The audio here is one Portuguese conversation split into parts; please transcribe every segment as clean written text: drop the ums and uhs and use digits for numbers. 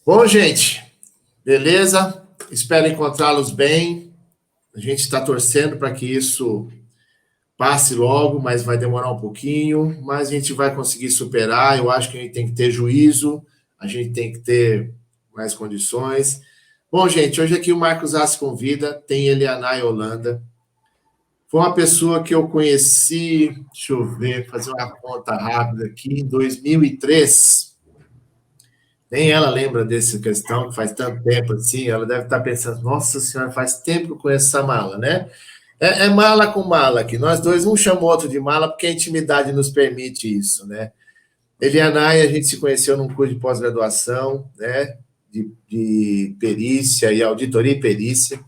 Bom, gente, beleza? Espero encontrá-los bem. A gente está torcendo para que isso passe logo, mas vai demorar um pouquinho. Mas a gente vai conseguir superar. Eu acho que a gente tem que ter juízo, a gente tem que ter mais condições. Bom, gente, hoje aqui o Marcos Assi convida, tem Eliana e Holanda. Foi uma pessoa que eu conheci, deixa eu ver, fazer uma conta rápida aqui, em 2003. Nem ela lembra dessa questão, que faz tanto tempo assim. Ela deve estar pensando: nossa senhora, faz tempo que eu conheço essa mala, né? É mala com mala aqui. Nós dois, um chama o outro de mala porque a intimidade nos permite isso, né? Eliana e a gente se conheceu num curso de pós-graduação, né? De perícia e auditoria e perícia.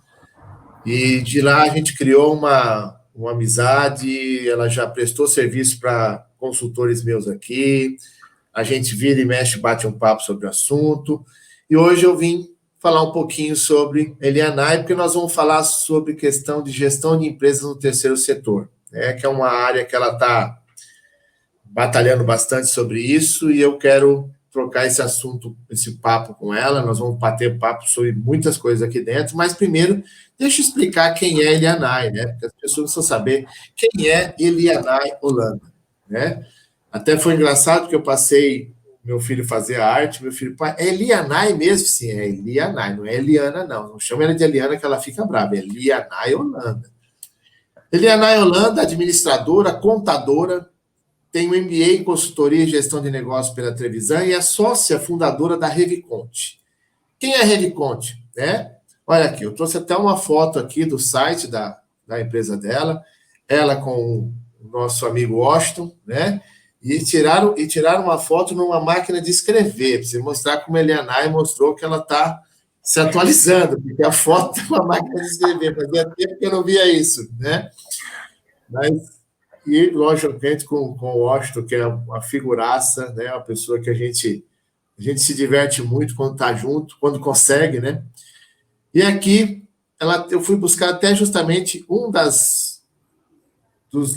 E de lá a gente criou uma amizade. Ela já prestou serviço para consultores meus aqui. A gente vira e mexe, bate um papo sobre o assunto. E hoje eu vim falar um pouquinho sobre Elianai, porque nós vamos falar sobre questão de gestão de empresas no terceiro setor, né? Que é uma área que ela está batalhando bastante sobre isso, e eu quero trocar esse assunto, esse papo com ela. Nós vamos bater papo sobre muitas coisas aqui dentro, mas primeiro, deixa eu explicar quem é Elianai, né? Porque as pessoas precisam saber quem é Elianai Holanda, né? Até foi engraçado porque eu passei meu filho fazer a arte, meu filho, pai, é Elianai mesmo? Sim, é Elianai, não é Eliana, não. Não chama ela de Eliana que ela fica brava, é Elianai Holanda. Elianai Holanda, administradora, contadora, tem um MBA em consultoria e gestão de negócios pela Trevisan e é sócia fundadora da Reviconte. Quem é a Reviconte? Né? Olha aqui, eu trouxe até uma foto aqui do site da empresa dela, ela com o nosso amigo Washington, né? E tiraram uma foto numa máquina de escrever, para você mostrar como a Eliana mostrou que ela está se atualizando, porque a foto é uma máquina de escrever, fazia tempo que eu não via isso, né? Mas, e logicamente com o Washington, que é uma figuraça, né? Uma pessoa que a gente se diverte muito quando está junto, quando consegue, né? E aqui eu fui buscar até justamente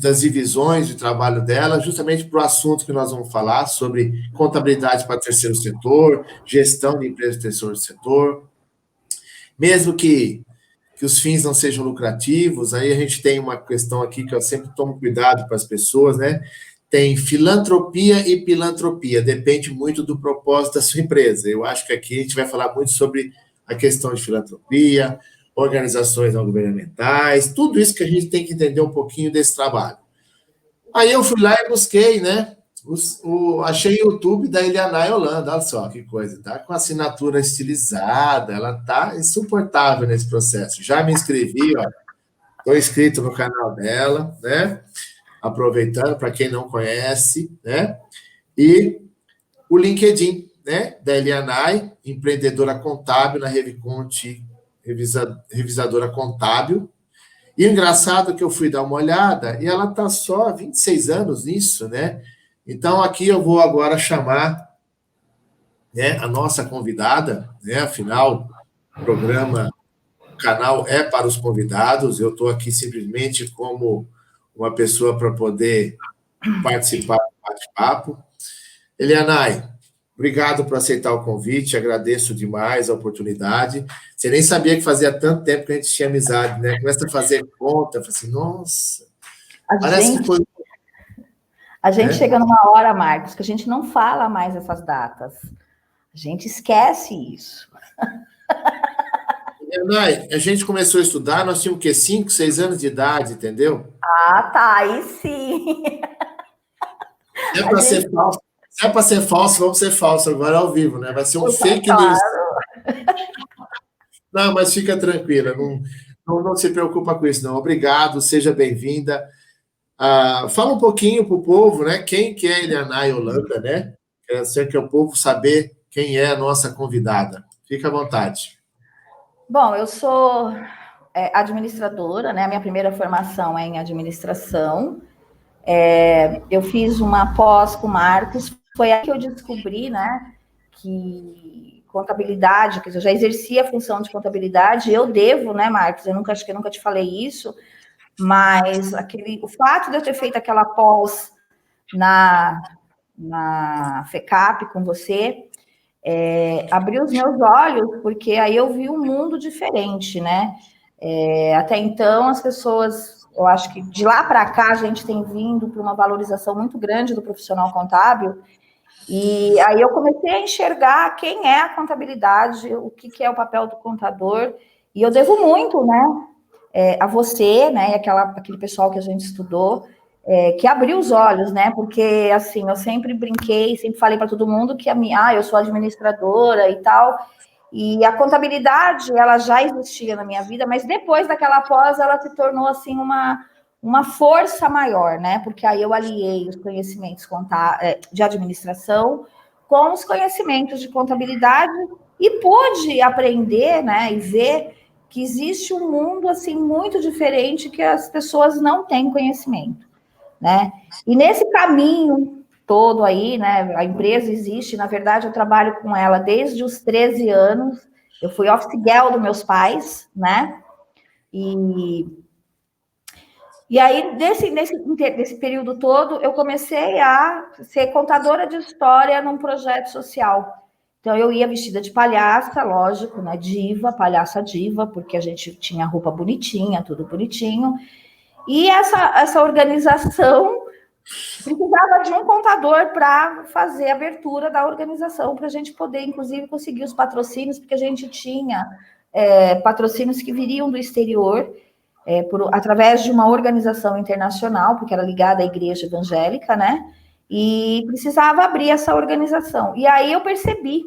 das divisões de trabalho dela, justamente para o assunto que nós vamos falar, sobre contabilidade para terceiro setor, gestão de empresas do terceiro setor. Mesmo que os fins não sejam lucrativos, aí a gente tem uma questão aqui que eu sempre tomo cuidado para as pessoas, né? Tem filantropia e pilantropia, depende muito do propósito da sua empresa. Eu acho que aqui a gente vai falar muito sobre a questão de filantropia, organizações não governamentais, tudo isso que a gente tem que entender um pouquinho desse trabalho. Aí eu fui lá e busquei, né? Achei o YouTube da Eliana Holanda, olha só que coisa, tá com assinatura estilizada, ela tá insuportável nesse processo. Já me inscrevi, ó, estou inscrito no canal dela, né? Aproveitando para quem não conhece, né? E o LinkedIn, né? Da Eliana, empreendedora contábil na Reviconte, revisadora contábil. E o engraçado é que eu fui dar uma olhada e ela está só há 26 anos nisso, né? Então, aqui eu vou agora chamar, né, a nossa convidada, né? Afinal, o programa, o canal é para os convidados, eu estou aqui simplesmente como uma pessoa para poder participar do bate-papo. Elianai, obrigado por aceitar o convite, agradeço demais a oportunidade. Você nem sabia que fazia tanto tempo que a gente tinha amizade, né? Começa a fazer conta, fala assim, nossa, A parece que gente, foi. a gente chega numa hora, Marcos, que a gente não fala mais essas datas. A gente esquece isso. Elianai, a gente começou a estudar, nós tínhamos o quê? 5, 6 anos de idade, entendeu? Ah, tá, aí sim. Se é A para gente, ser falso, se é para ser falso, vamos ser falso agora ao vivo, né? Vai ser um fake news. claro. Não, mas fica tranquila, não se preocupa com isso, não. Obrigado, seja bem-vinda. Fala um pouquinho para o povo, né? Quem que é Eliana Holanda, né? Quero ser que o povo saber quem é a nossa convidada. Fica à vontade. Bom, eu sou administradora, né? A minha primeira formação é em administração. Eu fiz uma pós com o Marcos, foi aí que eu descobri, né, que contabilidade, quer dizer, eu já exercia a função de contabilidade, eu devo, né, Marcos, acho que eu nunca te falei isso, mas o fato de eu ter feito aquela pós na FECAP com você, abriu os meus olhos, porque aí eu vi um mundo diferente, né? Até então, as pessoas, eu acho que de lá para cá, a gente tem vindo para uma valorização muito grande do profissional contábil, e aí eu comecei a enxergar quem é a contabilidade, o que é o papel do contador, e eu devo muito, né, a você, né, e aquele pessoal que a gente estudou, que abriu os olhos, né, porque, assim, eu sempre brinquei, sempre falei para todo mundo que eu sou administradora e tal, e a contabilidade, ela já existia na minha vida, mas depois daquela pós, ela se tornou, assim, uma força maior, né? Porque aí eu aliei os conhecimentos de administração com os conhecimentos de contabilidade e pude aprender, né, e ver que existe um mundo, assim, muito diferente que as pessoas não têm conhecimento, né? E nesse caminho todo aí, né, a empresa existe, na verdade, eu trabalho com ela desde os 13 anos, eu fui office girl dos meus pais, né, e aí, nesse período todo, eu comecei a ser contadora de história num projeto social. Então, eu ia vestida de palhaça, lógico, né, diva, palhaça diva, porque a gente tinha roupa bonitinha, tudo bonitinho, e essa organização precisava de um contador para fazer a abertura da organização, para a gente poder, inclusive, conseguir os patrocínios, porque a gente tinha patrocínios que viriam do exterior, através de uma organização internacional, porque era ligada à igreja evangélica, né? E precisava abrir essa organização. E aí eu percebi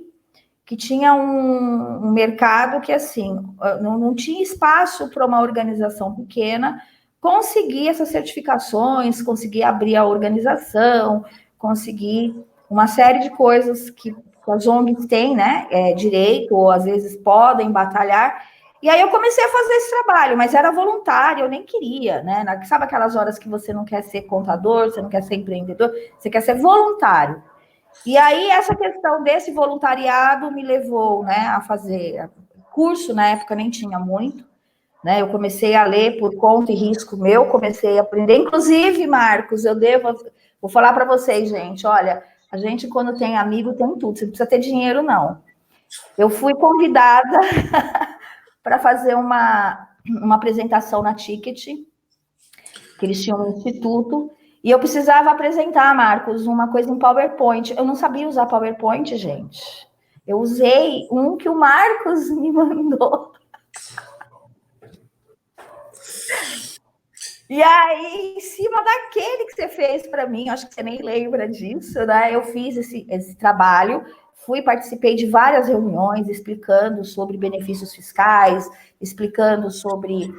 que tinha um mercado que, assim, não tinha espaço para uma organização pequena conseguir essas certificações, conseguir abrir a organização, conseguir uma série de coisas que as ONGs têm, né, direito, ou às vezes podem batalhar. E aí eu comecei a fazer esse trabalho, mas era voluntário, eu nem queria, né? Sabe aquelas horas que você não quer ser contador, você não quer ser empreendedor, você quer ser voluntário. E aí, essa questão desse voluntariado me levou, né, a fazer curso, na época nem tinha muito, né? Eu comecei a ler por conta e risco meu, comecei a aprender. Inclusive, Marcos, vou falar para vocês, gente, olha, a gente, quando tem amigo, tem tudo, você não precisa ter dinheiro, não. Eu fui convidada para fazer uma apresentação na Ticket, que eles tinham um instituto, e eu precisava apresentar, Marcos, uma coisa em PowerPoint. Eu não sabia usar PowerPoint, gente. Eu usei um que o Marcos me mandou. E aí, em cima daquele que você fez para mim, acho que você nem lembra disso, né? Eu fiz esse trabalho, participei de várias reuniões explicando sobre benefícios fiscais, explicando sobre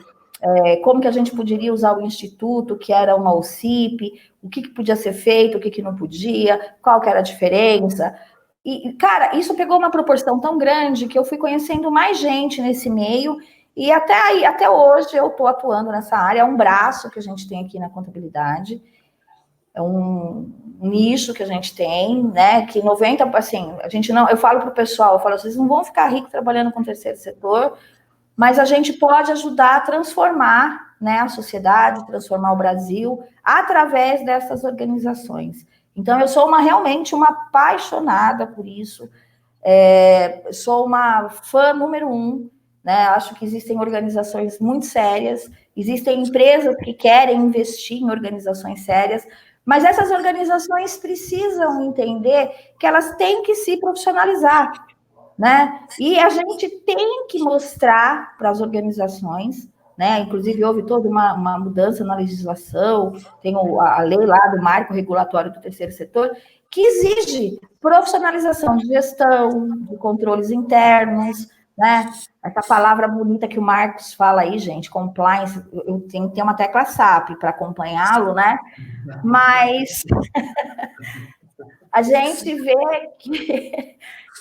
como que a gente poderia usar o instituto, que era uma OCIP, o que podia ser feito, o que não podia, qual que era a diferença. E, cara, isso pegou uma proporção tão grande que eu fui conhecendo mais gente nesse meio, e até hoje eu estou atuando nessa área, é um braço que a gente tem aqui na contabilidade, é um nicho que a gente tem, né, que 90%, assim, a gente não, eu falo para o pessoal, eu falo, vocês não vão ficar ricos trabalhando com o terceiro setor, mas a gente pode ajudar a transformar, né, a sociedade, transformar o Brasil, através dessas organizações. Então, eu sou realmente uma apaixonada por isso, sou uma fã número 1, né, acho que existem organizações muito sérias, existem empresas que querem investir em organizações sérias, mas essas organizações precisam entender que elas têm que se profissionalizar, né? E a gente tem que mostrar para as organizações, né? Inclusive, houve toda uma mudança na legislação, tem a lei lá do marco regulatório do terceiro setor, que exige profissionalização de gestão, de controles internos, né? Essa palavra bonita que o Marcos fala aí, gente, compliance, eu tenho que ter uma tecla SAP para acompanhá-lo, né? Mas a gente vê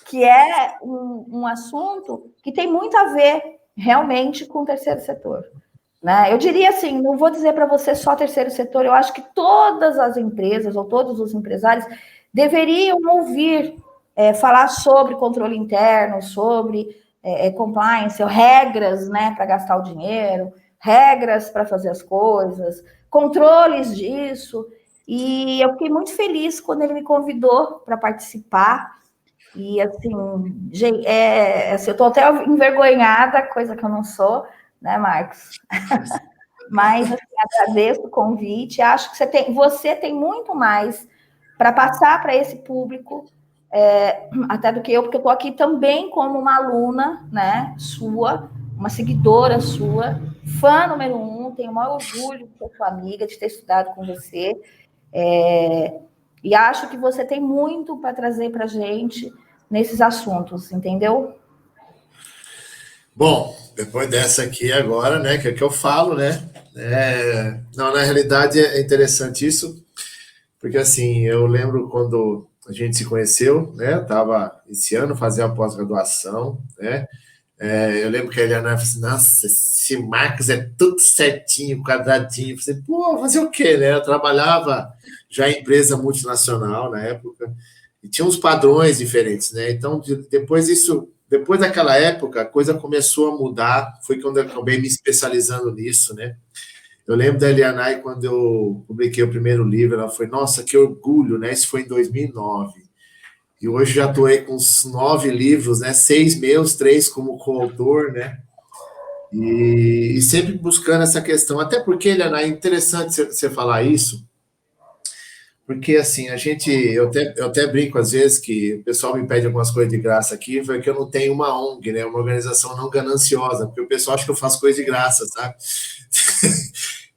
que é um assunto que tem muito a ver realmente com o terceiro setor, né? Eu diria assim, não vou dizer para você só terceiro setor, eu acho que todas as empresas ou todos os empresários deveriam ouvir falar sobre controle interno, sobre compliance, regras, né, para gastar o dinheiro, regras para fazer as coisas, controles disso. E eu fiquei muito feliz quando ele me convidou para participar. E, assim, gente, assim, eu estou até envergonhada, coisa que eu não sou, né, Marcos? Mas, assim, agradeço o convite. Acho que você tem muito mais para passar para esse público, até do que eu, porque eu estou aqui também como uma aluna, né, sua, uma seguidora sua, fã número 1, tenho o maior orgulho de ser sua amiga, de ter estudado com você. E acho que você tem muito para trazer para a gente nesses assuntos, entendeu? Bom, depois dessa aqui agora, né, que é que eu falo, né? Não, na realidade é interessante isso, porque assim, eu lembro quando a gente se conheceu, né? Eu estava iniciando a fazer a pós-graduação, né? Eu lembro que a Eliana falou assim, nossa, esse Marcos é tudo certinho, quadradinho. Eu falei, pô, fazer o quê, né? Eu trabalhava já em empresa multinacional na época, e tinha uns padrões diferentes, né? Então, depois daquela época, a coisa começou a mudar, foi quando eu acabei me especializando nisso, né? Eu lembro da Elianai, quando eu publiquei o primeiro livro, ela foi, nossa, que orgulho, né? Isso foi em 2009. E hoje já estou aí com uns 9 livros, né? 6 meus, 3 como coautor, né? E sempre buscando essa questão. Até porque, Eliana, é interessante você falar isso, porque assim, eu até brinco às vezes que o pessoal me pede algumas coisas de graça aqui, foi que eu não tenho uma ONG, né? Uma organização não gananciosa, porque o pessoal acha que eu faço coisa de graça, sabe?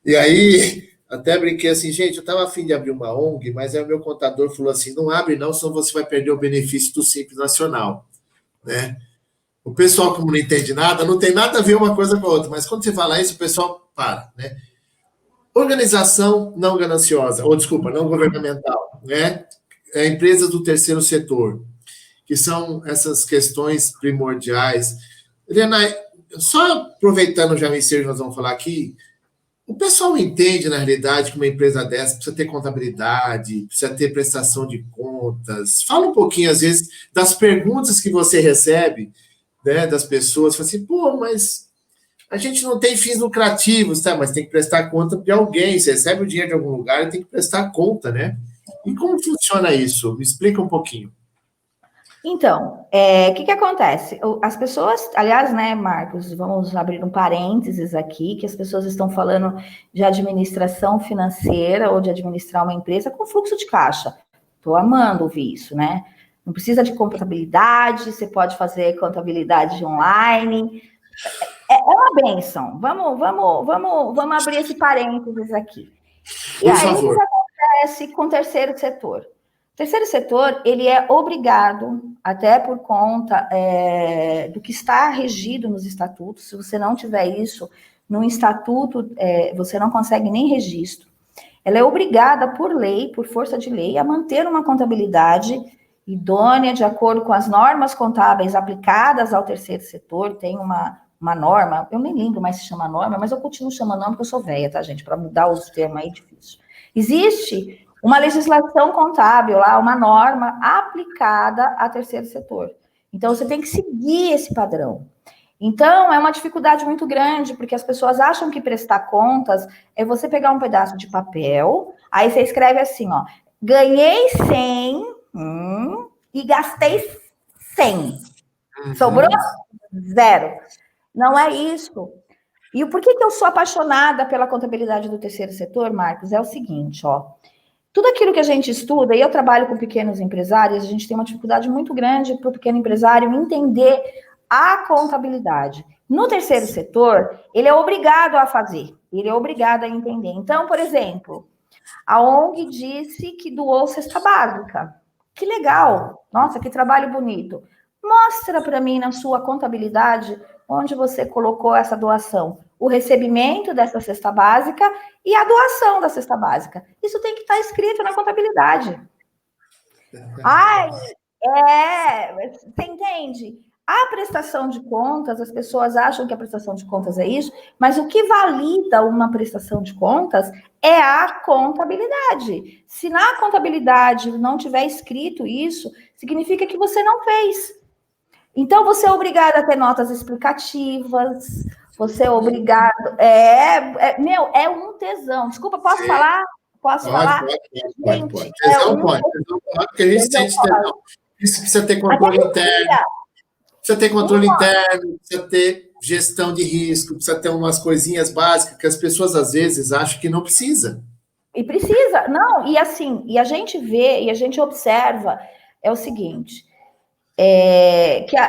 E aí, até brinquei assim, gente, eu estava a fim de abrir uma ONG, mas aí o meu contador falou assim, não abre não, senão você vai perder o benefício do Simples Nacional, né? O pessoal, como não entende nada, não tem nada a ver uma coisa com a outra, mas quando você fala isso, o pessoal para, né? Organização não gananciosa, ou desculpa, não governamental, né? Empresas do terceiro setor, que são essas questões primordiais. Helena, só aproveitando já o ensejo que nós vamos falar aqui, o pessoal entende, na realidade, que uma empresa dessa precisa ter contabilidade, precisa ter prestação de contas. Fala um pouquinho, às vezes, das perguntas que você recebe, né, das pessoas. Fala assim, pô, mas a gente não tem fins lucrativos, tá? Mas tem que prestar conta de alguém. Você recebe o dinheiro de algum lugar e tem que prestar conta, né? E como funciona isso? Me explica um pouquinho. Então, o que acontece? As pessoas, aliás, né, Marcos, vamos abrir um parênteses aqui, que as pessoas estão falando de administração financeira ou de administrar uma empresa com fluxo de caixa. Estou amando ouvir isso, né? Não precisa de contabilidade, você pode fazer contabilidade online. É uma benção. Vamos abrir esse parênteses aqui. E Por aí, o favor. que acontece com o terceiro setor? O terceiro setor, ele é obrigado, até por conta do que está regido nos estatutos, se você não tiver isso no estatuto, você não consegue nem registro. Ela é obrigada por lei, por força de lei, a manter uma contabilidade idônea, de acordo com as normas contábeis aplicadas ao terceiro setor. Tem uma norma, eu nem lembro mais se chama norma, mas eu continuo chamando norma porque eu sou velha, tá, gente? Para mudar os termos aí é difícil. Existe uma legislação contábil lá, uma norma aplicada a terceiro setor. Então, você tem que seguir esse padrão. Então, é uma dificuldade muito grande, porque as pessoas acham que prestar contas é você pegar um pedaço de papel, aí você escreve assim, ó, ganhei 100 e gastei 100. Sobrou 0. Não é isso. E por que eu sou apaixonada pela contabilidade do terceiro setor, Marcos? É o seguinte, ó. Tudo aquilo que a gente estuda, e eu trabalho com pequenos empresários, a gente tem uma dificuldade muito grande para o pequeno empresário entender a contabilidade. No terceiro setor, ele é obrigado a fazer, ele é obrigado a entender. Então, por exemplo, a ONG disse que doou cesta básica. Que legal! Nossa, que trabalho bonito. Mostra para mim na sua contabilidade onde você colocou essa doação. O recebimento dessa cesta básica e a doação da cesta básica. Isso tem que estar escrito na contabilidade. Ai, você entende? A prestação de contas, as pessoas acham que a prestação de contas é isso, mas o que valida uma prestação de contas é a contabilidade. Se na contabilidade não tiver escrito isso, significa que você não fez. Então, você é obrigado a ter notas explicativas, você é obrigado... é um tesão. Desculpa, posso falar? Posso falar? Pode. Tesão pode, porque a gente sente tesão. Isso precisa ter controle interno. Precisa ter controle interno, precisa ter gestão de risco, precisa ter umas coisinhas básicas que as pessoas às vezes acham que não precisa. E precisa, não, e assim, e a gente vê, e a gente observa, é o seguinte,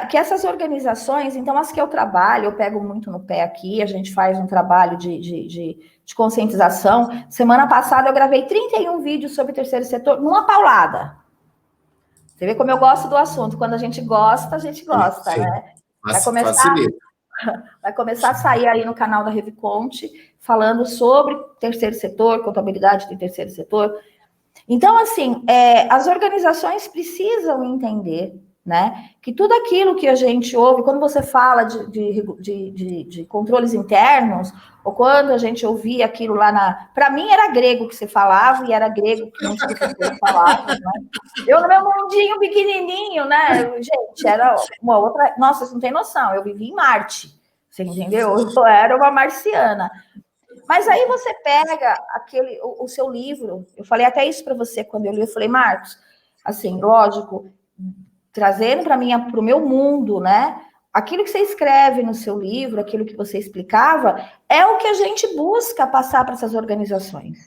que essas organizações, então as que eu trabalho, eu pego muito no pé aqui, a gente faz um trabalho de conscientização. Semana passada eu gravei 31 vídeos sobre o terceiro setor, numa paulada. Você vê como eu gosto do assunto, quando a gente gosta, sim, né? Vai começar a sair aí no canal da Reviconte, falando sobre terceiro setor, contabilidade do terceiro setor. Então, assim, as organizações precisam entender, né, que tudo aquilo que a gente ouve, quando você fala de controles internos, ou quando a gente ouvia aquilo lá para mim era grego que você falava, e era grego que muitas pessoas falavam, né? Eu no meu mundinho pequenininho, né, gente, era uma outra... Nossa, vocês não têm noção, eu vivi em Marte, você entendeu? Eu era uma marciana. Mas aí você pega o seu livro, eu falei até isso para você quando eu li, eu falei, Marcos, assim, lógico, trazendo para o meu mundo, né? Aquilo que você escreve no seu livro, aquilo que você explicava, é o que a gente busca passar para essas organizações.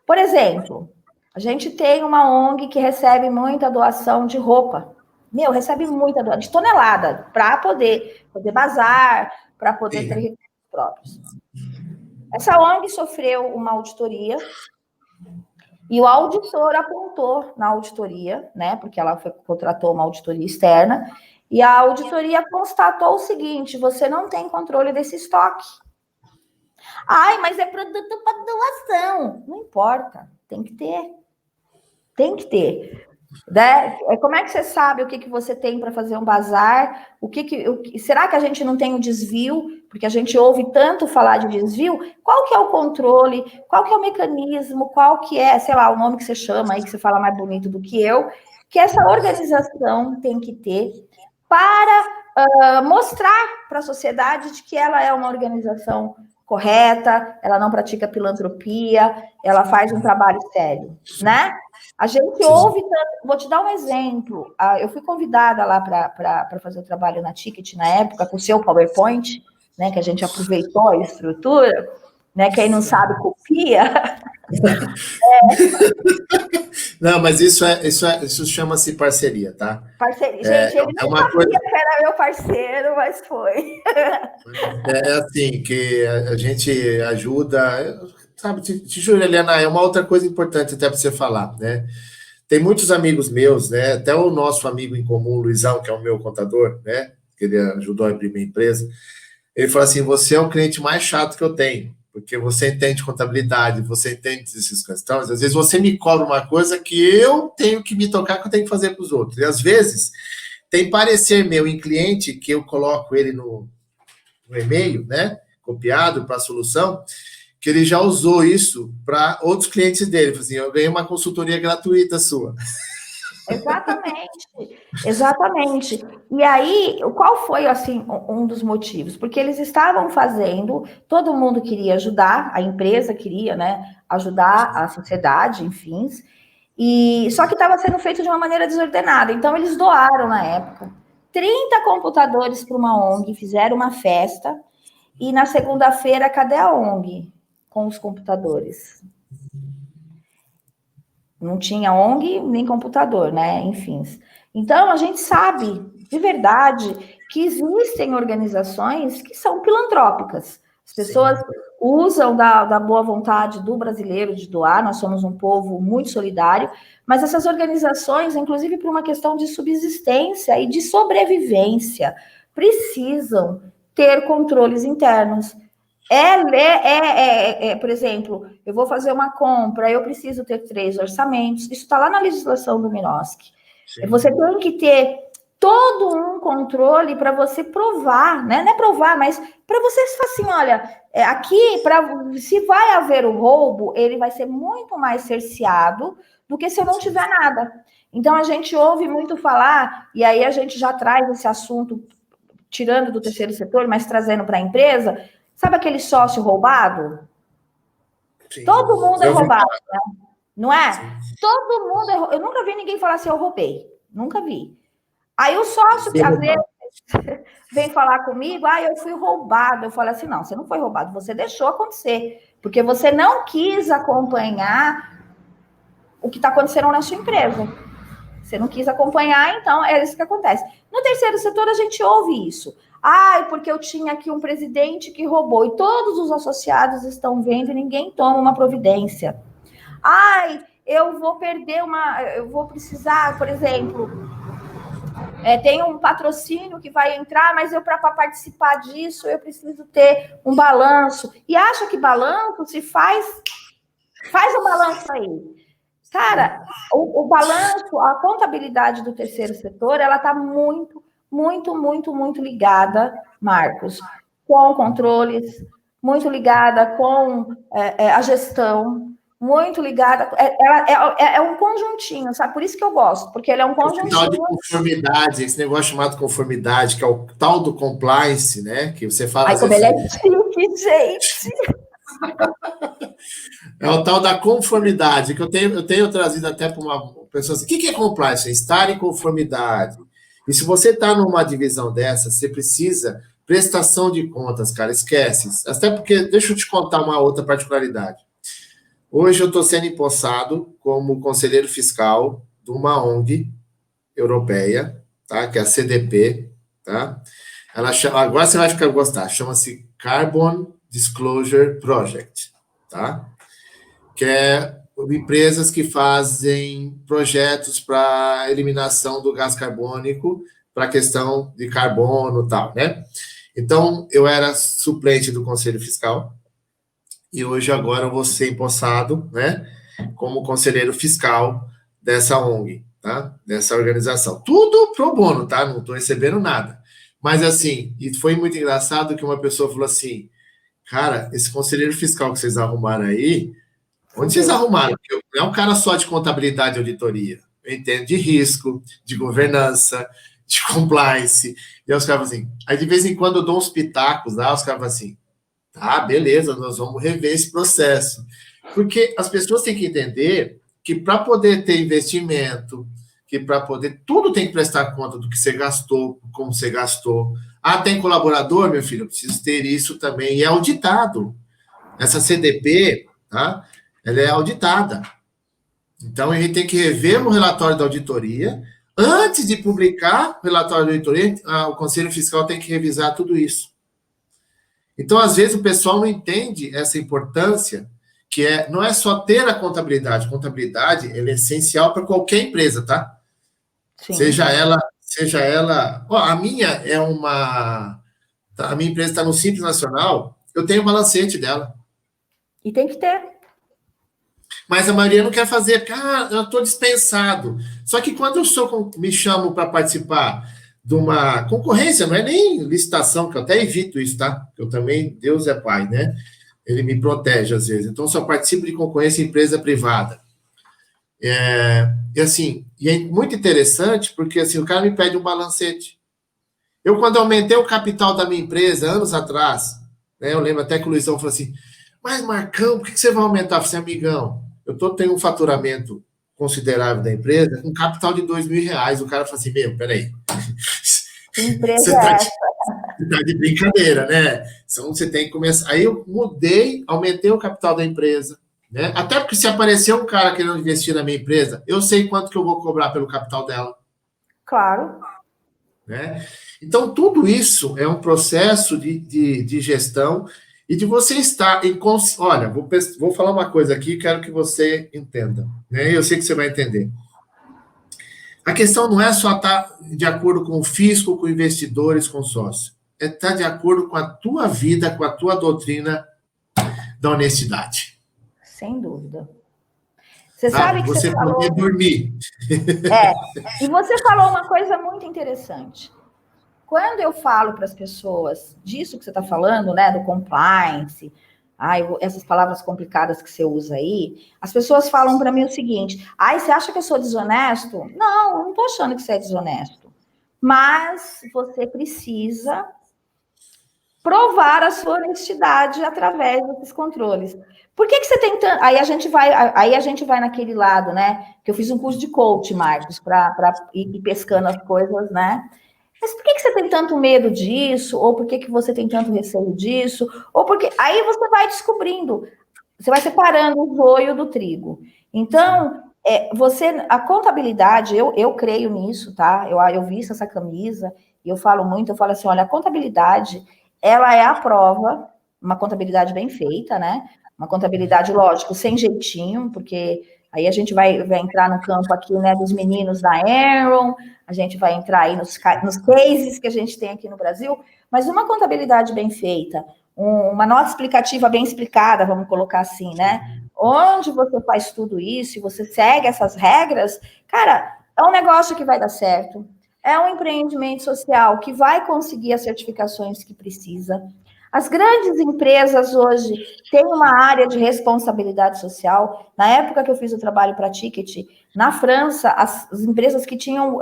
Por exemplo, a gente tem uma ONG que recebe muita doação de roupa. Recebe muita doação, de tonelada, para poder bazar, para poder ter recursos próprios. Essa ONG sofreu uma auditoria e o auditor apontou na auditoria, né? Porque ela contratou uma auditoria externa, e a auditoria constatou o seguinte: você não tem controle desse estoque. Ai, mas é produto para doação. Não importa, tem que ter. Tem que ter. Né? Como é que você sabe o que você tem para fazer um bazar? Será que a gente não tem um desvio? Porque a gente ouve tanto falar de desvio. Qual que é o controle? Qual que é o mecanismo? Qual que é, sei lá, o nome que você chama aí, que você fala mais bonito do que eu, que essa organização tem que ter para mostrar para a sociedade de que ela é uma organização correta, ela não pratica filantropia, ela faz um trabalho sério, né? A gente ouve tanto. Vou te dar um exemplo. Eu fui convidada lá para fazer o trabalho na Ticket na época, com o seu PowerPoint, né? Que a gente aproveitou a estrutura, né? Quem não sabe, copia. Não, mas isso chama-se parceria, tá? Parceria. Gente, ele não sabia que era meu parceiro, mas foi. É assim, que a gente ajuda. Sabe, Júlia, Eliana, é uma outra coisa importante até para você falar, né? Tem muitos amigos meus, né? Até o nosso amigo em comum, o Luizão, que é o meu contador, né? Que ele ajudou a abrir minha empresa. Ele falou assim: você é o cliente mais chato que eu tenho, porque você entende contabilidade, você entende essas questões. Às vezes você me cobra uma coisa que eu tenho que me tocar, que eu tenho que fazer para os outros. E às vezes tem parecer meu em cliente que eu coloco ele no e-mail, né? Copiado para a solução, que ele já usou isso para outros clientes dele. Assim, eu ganhei uma consultoria gratuita sua. Exatamente. E aí, qual foi, assim, um dos motivos? Porque eles estavam fazendo, todo mundo queria ajudar, a empresa queria, né, ajudar a sociedade, enfim, e só que estava sendo feito de uma maneira desordenada. Então, eles doaram, na época, 30 computadores para uma ONG, fizeram uma festa, e na segunda-feira, cadê a ONG com os computadores? Não tinha ONG nem computador, né? Enfim. Então, a gente sabe, de verdade, que existem organizações que são filantrópicas. As pessoas usam da boa vontade do brasileiro de doar, nós somos um povo muito solidário, mas essas organizações, inclusive por uma questão de subsistência e de sobrevivência, precisam ter controles internos. Por exemplo, eu vou fazer uma compra, eu preciso ter 3 orçamentos, isso está lá na legislação do MINOSC. Você tem que ter todo um controle para você provar, né? Não é provar, mas para você falar assim, olha, aqui, se vai haver o roubo, ele vai ser muito mais cerceado do que se eu não tiver nada. Então, a gente ouve muito falar, e aí a gente já traz esse assunto, tirando do terceiro setor, mas trazendo para a empresa. Sabe aquele sócio roubado? Sim. Todo mundo é roubado, né? Não é? Sim. Todo mundo é roubado. Eu nunca vi ninguém falar assim, eu roubei. Nunca vi. Aí o sócio, que às vezes vem falar comigo, eu fui roubado. Eu falo assim, não, você não foi roubado, você deixou acontecer, porque você não quis acompanhar o que está acontecendo na sua empresa. Você não quis acompanhar, então é isso que acontece. No terceiro setor, a gente ouve isso. Porque eu tinha aqui um presidente que roubou, e todos os associados estão vendo e ninguém toma uma providência. Eu vou precisar, por exemplo, tem um patrocínio que vai entrar, mas para participar disso, eu preciso ter um balanço. E acha que balanço se faz o balanço aí. Cara, o balanço, a contabilidade do terceiro setor, ela está muito, muito, muito, muito ligada, Marcos, com controles, muito ligada com a gestão, muito ligada. É um conjuntinho, sabe? Por isso que eu gosto, porque ele é um conjuntinho. Esse tal de conformidade, esse negócio chamado conformidade, que é o tal do compliance, né? Que você fala. Como ele é chique, gente! É o tal da conformidade, que eu tenho trazido até para uma pessoa assim, o que é compliance? É estar em conformidade. E se você está numa divisão dessa, você precisa prestação de contas, cara, esquece. Até porque, deixa eu te contar uma outra particularidade. Hoje eu estou sendo empossado como conselheiro fiscal de uma ONG europeia, tá? Que é a CDP, tá? Ela chama, agora você vai gostar, chama-se Carbon Disclosure Project, tá? Que é empresas que fazem projetos para eliminação do gás carbônico, para a questão de carbono e tal, né? Então, eu era suplente do Conselho Fiscal, e hoje agora eu vou ser empossado, né, como conselheiro fiscal dessa ONG, tá? Dessa organização. Tudo pro bono, tá? Não estou recebendo nada. Mas, assim, e foi muito engraçado que uma pessoa falou assim, cara, esse conselheiro fiscal que vocês arrumaram aí, onde vocês arrumaram? Porque não é um cara só de contabilidade e auditoria. Eu entendo de risco, de governança, de compliance. E aí os caras assim, aí de vez em quando eu dou uns pitacos lá, os caras assim, tá, beleza, nós vamos rever esse processo. Porque as pessoas têm que entender que para poder ter investimento, que para poder, tudo tem que prestar conta do que você gastou, como você gastou. Tem colaborador, meu filho, eu preciso ter isso também. E é auditado. Essa CDP, tá? Ela é auditada. Então, a gente tem que rever o relatório da auditoria. Antes de publicar o relatório da auditoria, o Conselho Fiscal tem que revisar tudo isso. Então, às vezes, o pessoal não entende essa importância, que não é só ter a contabilidade. A contabilidade ela é essencial para qualquer empresa, tá? Sim. Seja ela... a minha é uma... A minha empresa está no Simples Nacional, eu tenho o balancete dela. E tem que ter. Mas a maioria não quer fazer, porque eu estou dispensado. Só que quando eu me chamo para participar de uma concorrência, não é nem licitação, que eu até evito isso, tá? Eu também, Deus é pai, né? Ele me protege às vezes. Então, só participo de concorrência em empresa privada. E assim, é muito interessante, porque assim, o cara me pede um balancete. Eu, quando aumentei o capital da minha empresa, anos atrás, né, eu lembro até que o Luizão falou assim, mas Marcão, por que você vai aumentar? Eu falei, amigão, tenho um faturamento considerável da empresa, um capital de R$2.000. O cara falou assim, peraí. Que empresa é essa? Você tá de brincadeira, né? Então você tem que começar. Aí eu mudei, aumentei o capital da empresa, né? Até porque se aparecer um cara querendo investir na minha empresa, eu sei quanto que eu vou cobrar pelo capital dela. Claro. Né? Então, tudo isso é um processo de gestão e de você estar em... Olha, vou falar uma coisa aqui, quero que você entenda. Né? Eu sei que você vai entender. A questão não é só estar de acordo com o fisco, com investidores, com sócios. É estar de acordo com a tua vida, com a tua doutrina da honestidade. Sem dúvida. Você sabe que você falou... poder dormir. E você falou uma coisa muito interessante. Quando eu falo para as pessoas disso que você está falando, né, do compliance, essas palavras complicadas que você usa aí, as pessoas falam para mim o seguinte, você acha que eu sou desonesto? Não, eu não estou achando que você é desonesto. Mas você precisa provar a sua honestidade através desses controles. Por que você tem tanto... Aí a gente vai naquele lado, né? Que eu fiz um curso de coach, Marcos, para ir pescando as coisas, né? Mas por que você tem tanto medo disso? Ou por que você tem tanto receio disso? Ou porque... Aí você vai descobrindo, você vai separando o joio do trigo. Então, a contabilidade, eu creio nisso, tá? Eu visto essa camisa e eu falo assim, olha, a contabilidade, ela é a prova, uma contabilidade bem feita, né? Uma contabilidade, lógico, sem jeitinho, porque aí a gente vai entrar no campo aqui, né, dos meninos da Aaron, a gente vai entrar aí nos cases que a gente tem aqui no Brasil, mas uma contabilidade bem feita, uma nota explicativa bem explicada, vamos colocar assim, né? Onde você faz tudo isso e você segue essas regras, cara, é um negócio que vai dar certo. É um empreendimento social que vai conseguir as certificações que precisa. As grandes empresas hoje têm uma área de responsabilidade social. Na época que eu fiz o trabalho para Ticket, na França, as empresas que tinham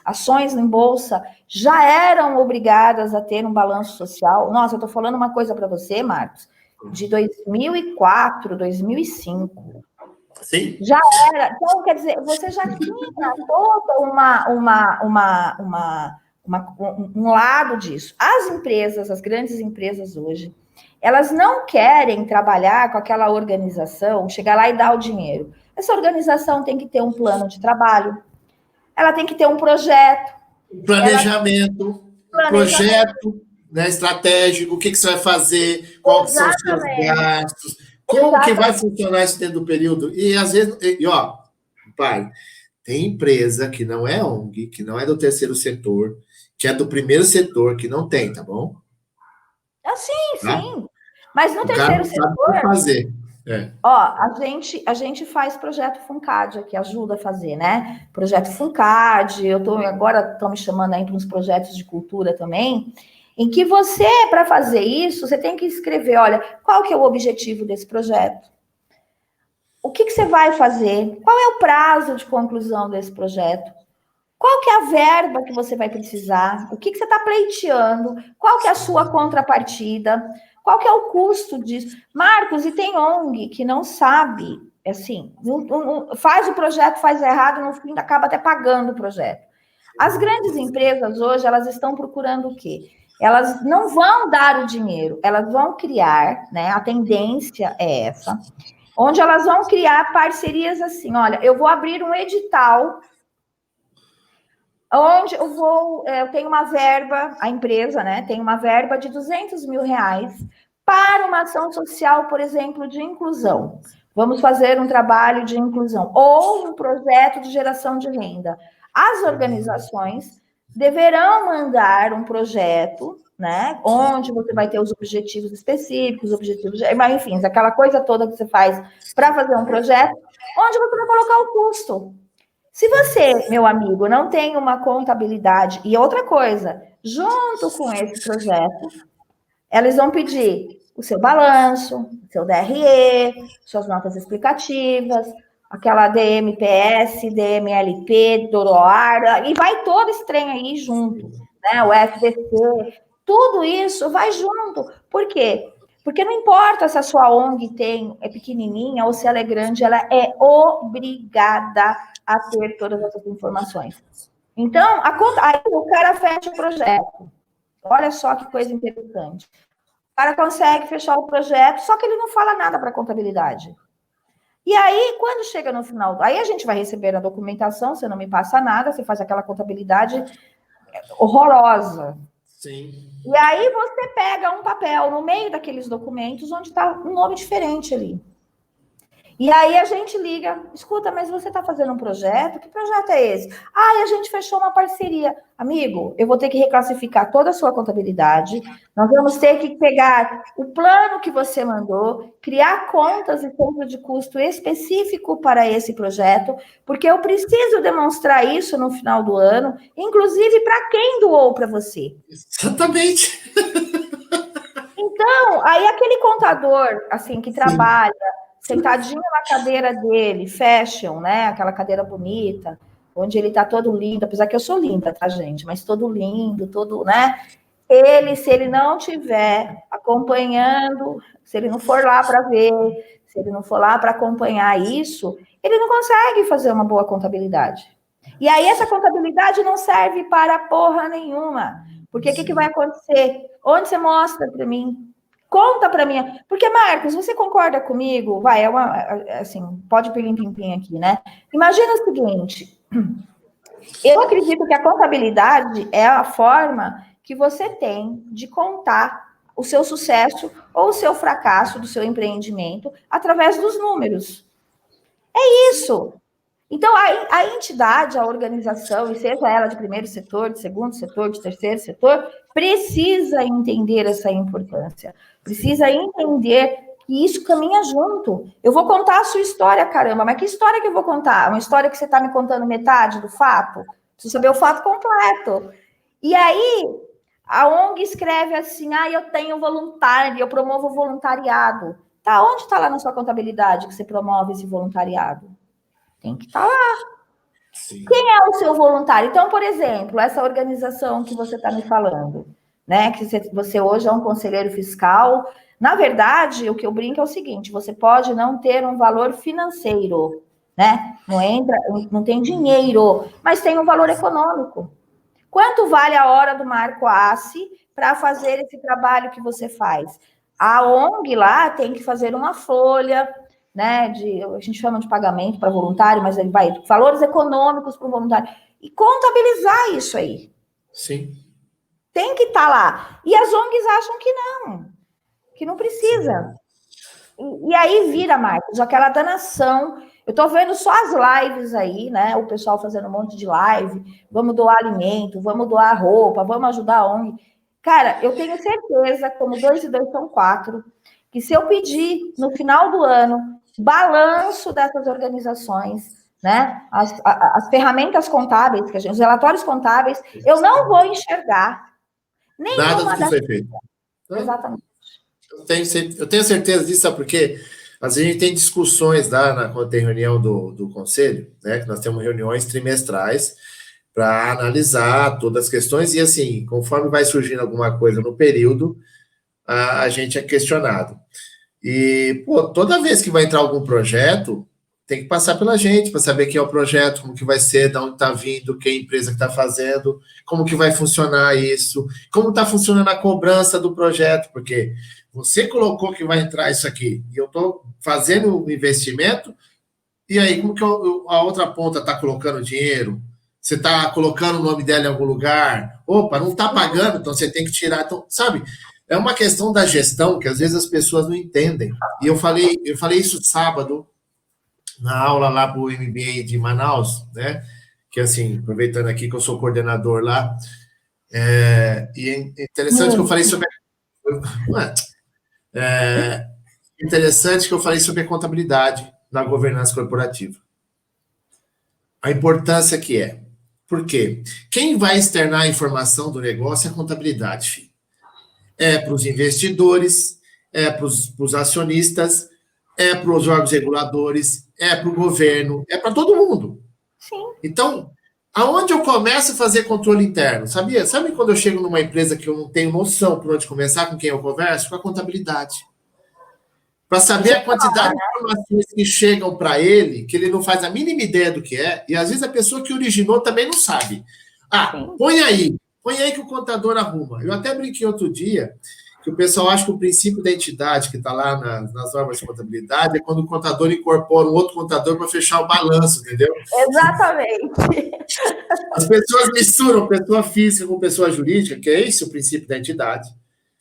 ações em bolsa já eram obrigadas a ter um balanço social. Nossa, eu estou falando uma coisa para você, Marcos, de 2004, 2005. Sim. Já era. Então, quer dizer, você já tinha toda um lado disso. As empresas, as grandes empresas hoje, elas não querem trabalhar com aquela organização, chegar lá e dar o dinheiro. Essa organização tem que ter um plano de trabalho, ela tem que ter um projeto. Planejamento, projeto, né, estratégico, o que você vai fazer, quais são os seus gastos, como que vai funcionar isso dentro do período. E às vezes, pai, tem empresa que não é ONG, que não é do terceiro setor, que é do primeiro setor, que não tem, tá bom? Sim, tá? sim. Mas no terceiro setor... fazer. A gente faz projeto FUNCAD, que ajuda a fazer, né? Projeto FUNCAD, agora estão me chamando aí para uns projetos de cultura também, em que você, para fazer isso, você tem que escrever, olha, qual que é o objetivo desse projeto? O que você vai fazer? Qual é o prazo de conclusão desse projeto? Qual que é a verba que você vai precisar? O que você está pleiteando? Qual que é a sua contrapartida? Qual que é o custo disso? Marcos, e tem ONG que não sabe, assim, faz o projeto, faz errado, no fim acaba até pagando o projeto. As grandes empresas hoje, elas estão procurando o quê? Elas não vão dar o dinheiro, elas vão criar, né? A tendência é essa, onde elas vão criar parcerias assim, olha, eu vou abrir um edital onde eu tenho uma verba, a empresa, né, tem uma verba de R$200 mil para uma ação social, por exemplo, de inclusão. Vamos fazer um trabalho de inclusão ou um projeto de geração de renda. As organizações deverão mandar um projeto, né, onde você vai ter os objetivos específicos, enfim, aquela coisa toda que você faz para fazer um projeto, onde você vai colocar o custo. Se você, meu amigo, não tem uma contabilidade, e outra coisa, junto com esse projeto, eles vão pedir o seu balanço, o seu DRE, suas notas explicativas, aquela DMPS, DMLP, DOROAR, e vai todo esse trem aí junto, né? O FDC, tudo isso vai junto. Por quê? Porque não importa se a sua ONG é pequenininha ou se ela é grande, ela é obrigada a ter todas essas informações. Então, aí o cara fecha o projeto. Olha só que coisa interessante. O cara consegue fechar o projeto, só que ele não fala nada para a contabilidade. E aí, quando chega no final, aí a gente vai receber a documentação, você não me passa nada, você faz aquela contabilidade horrorosa. Sim. E aí você pega um papel no meio daqueles documentos onde está um nome diferente ali. E aí a gente liga, escuta, mas você está fazendo um projeto? Que projeto é esse? E a gente fechou uma parceria. Amigo, eu vou ter que reclassificar toda a sua contabilidade, nós vamos ter que pegar o plano que você mandou, criar contas e conta de custo específico para esse projeto, porque eu preciso demonstrar isso no final do ano, inclusive para quem doou para você. Exatamente. Então, aí aquele contador, assim, que trabalha sentadinho na cadeira dele, fashion, né? Aquela cadeira bonita, onde ele tá todo lindo, apesar que eu sou linda, tá, gente? Mas todo lindo, todo, né? se ele não estiver acompanhando, se ele não for lá para ver, se ele não for lá para acompanhar isso, ele não consegue fazer uma boa contabilidade. E aí essa contabilidade não serve para porra nenhuma. Porque o que vai acontecer? Onde você mostra para mim? Conta para mim. Porque, Marcos, você concorda comigo? Vai, assim, pode pilim-pim-pim aqui, né? Imagina o seguinte, eu acredito que a contabilidade é a forma que você tem de contar o seu sucesso ou o seu fracasso do seu empreendimento através dos números. É isso. Então, a entidade, a organização, e seja ela de primeiro setor, de segundo setor, de terceiro setor, precisa entender essa importância. Precisa entender que isso caminha junto. Eu vou contar a sua história, caramba, mas que história que eu vou contar? Uma história que você está me contando metade do fato? Preciso saber o fato completo. E aí, a ONG escreve assim, eu tenho voluntário, eu promovo voluntariado. Tá, onde está lá na sua contabilidade que você promove esse voluntariado? Tem que estar lá. Sim. Quem é o seu voluntário? Então, por exemplo, essa organização que você está me falando, né? Que você hoje é um conselheiro fiscal. Na verdade, o que eu brinco é o seguinte: você pode não ter um valor financeiro, né? Não tem dinheiro, mas tem um valor econômico. Quanto vale a hora do Marco Assi para fazer esse trabalho que você faz? A ONG lá tem que fazer uma folha, né? A gente chama de pagamento para voluntário, mas ele vai valores econômicos para o voluntário e contabilizar isso aí. Sim. Tem que estar lá. E as ONGs acham que não precisa. E aí vira, Marcos, aquela danação. Eu tô vendo só as lives aí, né? O pessoal fazendo um monte de live. Vamos doar alimento, vamos doar roupa, vamos ajudar a ONG. Cara, eu tenho certeza, como 2 e 2 são 4, que se eu pedir no final do ano balanço dessas organizações, né? As ferramentas contábeis, os relatórios contábeis, eu não vou enxergar nada do que foi feito. Exatamente. Eu tenho certeza disso, sabe por quê? Às vezes a gente tem discussões lá quando tem reunião do conselho, né? Que nós temos reuniões trimestrais para analisar todas as questões, e assim, conforme vai surgindo alguma coisa no período, a gente é questionado. E, pô, toda vez que vai entrar algum projeto, tem que passar pela gente para saber quem é o projeto, como que vai ser, de onde está vindo, quem é a empresa que está fazendo, como que vai funcionar isso, como está funcionando a cobrança do projeto, porque você colocou que vai entrar isso aqui, e eu estou fazendo o investimento, e aí como que a outra ponta está colocando dinheiro? Você está colocando o nome dela em algum lugar? Opa, não está pagando, então você tem que tirar. Então, sabe, é uma questão da gestão que às vezes as pessoas não entendem. E eu falei isso sábado, na aula lá para o MBA de Manaus, né? Que assim, aproveitando aqui que eu sou coordenador lá, e é interessante que eu falei sobre interessante que eu falei sobre a contabilidade na governança corporativa. A importância que é. Por quê? Quem vai externar a informação do negócio é a contabilidade, filho. É para os investidores, é para os acionistas, é para os órgãos reguladores, é para o governo, é para todo mundo. Sim. Então, aonde eu começo a fazer controle interno? Sabia? Sabe quando eu chego numa empresa que eu não tenho noção por onde começar, com quem eu converso? Com a contabilidade. Para saber a quantidade de informações que chegam para ele, que ele não faz a mínima ideia do que é, e às vezes a pessoa que originou também não sabe. Põe aí que o contador arruma. Eu até brinquei outro dia que o pessoal acha que o princípio da entidade que está lá nas normas de contabilidade é quando o contador incorpora um outro contador para fechar o balanço, entendeu? Exatamente. As pessoas misturam pessoa física com pessoa jurídica, que é esse o princípio da entidade.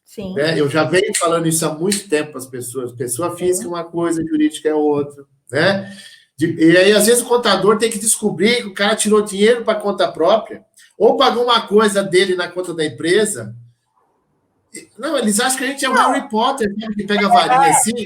Sim. Né? Eu já venho falando isso há muito tempo para as pessoas. Pessoa física é uma coisa, jurídica é outra. Né? E aí, às vezes, o contador tem que descobrir que o cara tirou dinheiro para conta própria, ou pagou uma coisa dele na conta da empresa. Não, eles acham que a gente é o Harry Potter, né? Que pega a varinha assim,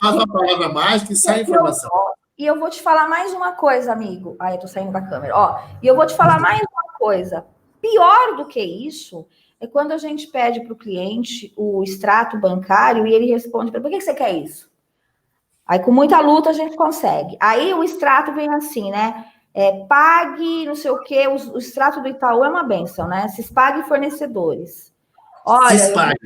faz uma palavra mágica e sai a informação. E eu vou te falar mais uma coisa, amigo. Eu tô saindo da câmera. E eu vou te falar mais uma coisa. Pior do que isso é quando a gente pede para o cliente o extrato bancário e ele responde: por que você quer isso? Aí, com muita luta, a gente consegue. Aí, o extrato vem assim, né? Pague, não sei o quê. O extrato do Itaú é uma bênção, né? Pague fornecedores. Olha, Cispag.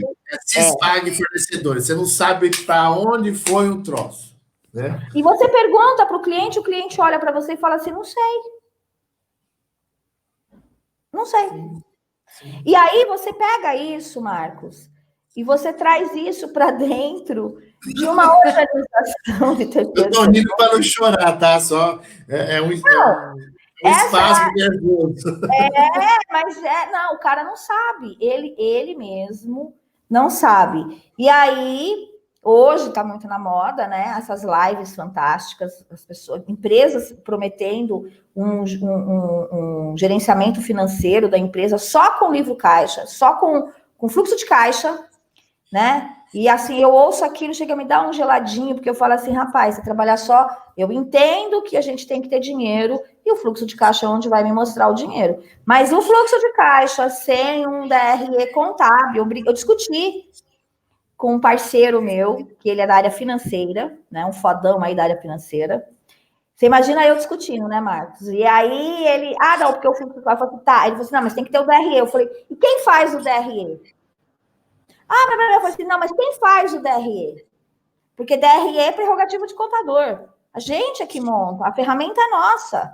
Cispag fornecedores. Você não sabe para onde foi o troço. Né? E você pergunta para o cliente olha para você e fala assim, não sei. Não sei. Sim. E aí você pega isso, Marcos, e você traz isso para dentro de uma organização de terceiro. Eu estou rindo para não chorar, tá? Só um espasmo nervoso. Mas não, o cara não sabe. Ele mesmo não sabe. E aí, hoje está muito na moda, né? Essas lives fantásticas, as pessoas, empresas prometendo um gerenciamento financeiro da empresa só com livro caixa, só com fluxo de caixa, né? E assim, eu ouço aquilo, chega a me dar um geladinho, porque eu falo assim, rapaz, você trabalhar só, eu entendo que a gente tem que ter dinheiro, e o fluxo de caixa é onde vai me mostrar o dinheiro. Mas o fluxo de caixa sem um DRE contábil, eu discuti com um parceiro meu, que ele é da área financeira, né? Um fodão aí da área financeira. Você imagina eu discutindo, né, Marcos? E aí ele, não, porque o fluxo de caixa, eu falei, tá. Ele falou assim, não, mas tem que ter o DRE. Eu falei, e quem faz o DRE? Eu falei assim, não, mas quem faz o DRE? Porque DRE é prerrogativa de contador. A gente é que monta, a ferramenta é nossa.